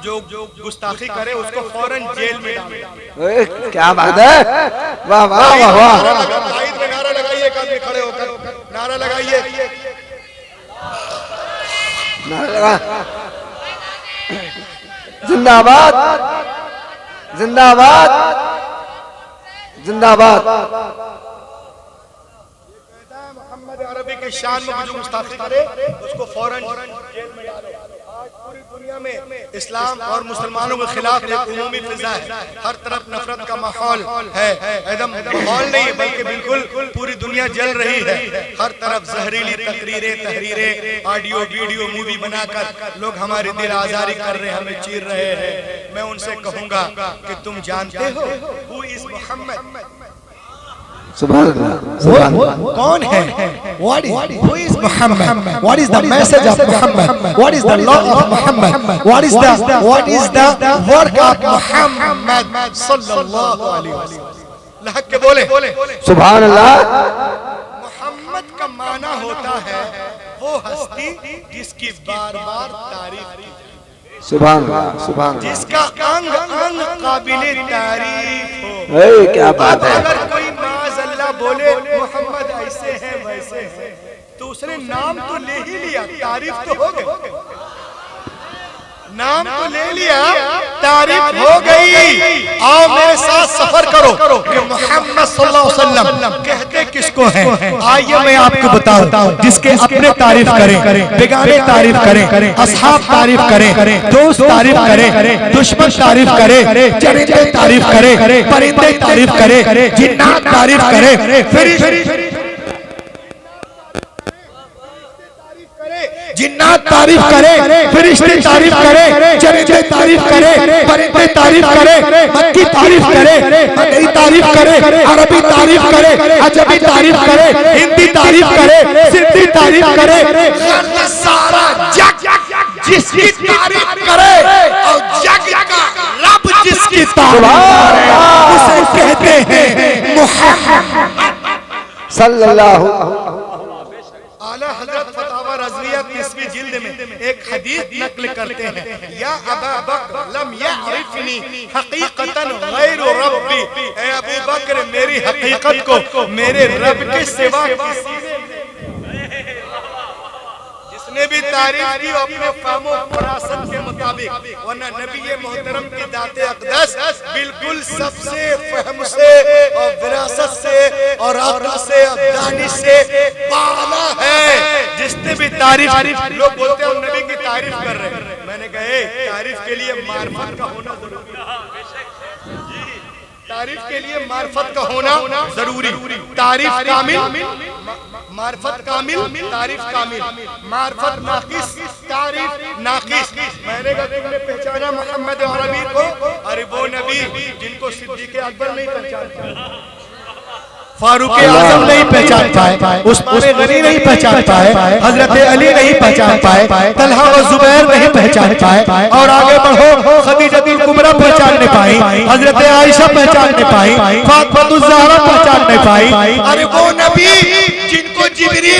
S1: जो गुस्ताखी करे उसको फौरन जेल में डालें।
S2: क्या बात है, वाह वाह वाह वाह।
S1: नारा लगाइए, आदमी खड़े होकर नारा लगाइए,
S2: जिंदाबाद जिंदाबाद जिंदाबाद।
S1: मोहम्मद अरबी के शान में जो गुस्ताखी करे उसको फौरन जेल में डालो। आज पूरी दुनिया में इस्लाम और मुसलमानों के खिलाफ एक उमूमी फिजा है, हर तरफ नफरत का माहौल है, एकदम माहौल नहीं बल्कि बिल्कुल पूरी दुनिया जल रही है। हर तरफ जहरीली तहरीरें, ऑडियो वीडियो मूवी बनाकर लोग हमारी दिल आजारी कर रहे हैं, हमें चीर रहे हैं। मैं उनसे कहूंगा कि तुम जानते हो हु इज मोहम्मद?
S2: सुभान अल्लाह।
S1: कौन है? Who is Muhammad? What is the message of Muhammad? What is the law of Muhammad? What is the work of Muhammad sallallahu alaihi wasallam? लहक के बोले
S2: सुभान अल्लाह।
S1: मोहम्मद का माना होता है वो हस्ती जिसकी बार-बार तारीफ की जाए,
S2: सुभान अल्लाह, सुभान अल्लाह।
S1: जिसका अंग अंग काबिले तारीफ हो।
S2: क्या बात है।
S1: अगर कोई माज़अल्लाह बोले मोहम्मद ऐसे हैं वैसे हैं, तो उसने नाम तो ले ही लिया, तारीफ तो हो गई। नाम तो ले लिया, तारीफ हो गई। आओ मेरे साथ सफर करो कि मोहम्मद सल्लल्लाहु अलैहि वसल्लम कहते किसको हैं। आइए मैं आपको बताऊं, जिसके अपने तारीफ करें, बेगाने तारीफ करें, असहाब तारीफ करें, दोस्त तारीफ करें, दुश्मन तारीफ करें, चरिंदे तारीफ करें, परिंदे तारीफ करें, जिन्नात तारीफ करें, जिन्नात तारीफ करे, फरिश्ते तारीफ करे, चरिंदे तारीफ करे, परिंदे तारीफ करे, मक्की तारीफ करे, मदनी तारीफ करे, अरबी तारीफ करे, अजमी तारीफ करे, हिंदी तारीफ करे, सिंधी तारीफ करे, सारा जग जिसकी तारीफ करे और जग का रब जिसकी तारीफ करे उसे कहते हैं मुहम्मद
S2: सल्लल्लाहु।
S1: आला हज़रत फतावा रज़विया 30वीं जिल्द में एक हदीस नकल करते हैं, या अबा बकर लम यअरिफनी हकीकतन गैर रब्बी, ए अबू बकर मेरी हकीकत को मेरे रब के सिवा किसी ने, जिसने भी तारीफ की अपने फ़हम फरासत के मुताबिक, वरना नबी मोहतरम की दाते अक़दस बिल्कुल सबसे फ़हम से और विरासत से और अक़ल से और दानिश से बाला है। जिसने भी तारीफ, लोग बोलते हैं हम नबी की तारीफ कर रहे हैं, मैंने कहा तारीफ के लिए मार्फत का होना जरूरी है। तारीफ के लिए मार्फत का होना जरूरी। तारीफ कामिल, मार्फत कामिल, तारीफ कामिल, मार्फत नाकिस, तारीफ नाकिस। मैंने कहा तुमने पहचाना मोहम्मद अरबी को? अरे वो नबी जिनको सिद्दीक़ अकबर नहीं पहचानता, फारूक आजम नहीं पहचान पाए, उस्मान गनी नहीं पहचान पाए, हजरत अली नहीं पहचान पाए, तलहा और जुबैर नहीं पहचान पाए, और आगे बढ़ो खदीजतुल कुबरा पहचान नहीं पाई, हजरत आयशा पहचान नहीं पाई, फातिमा ज़हरा पहचान नहीं पाई। अरे वो नबी जिनको जिब्रील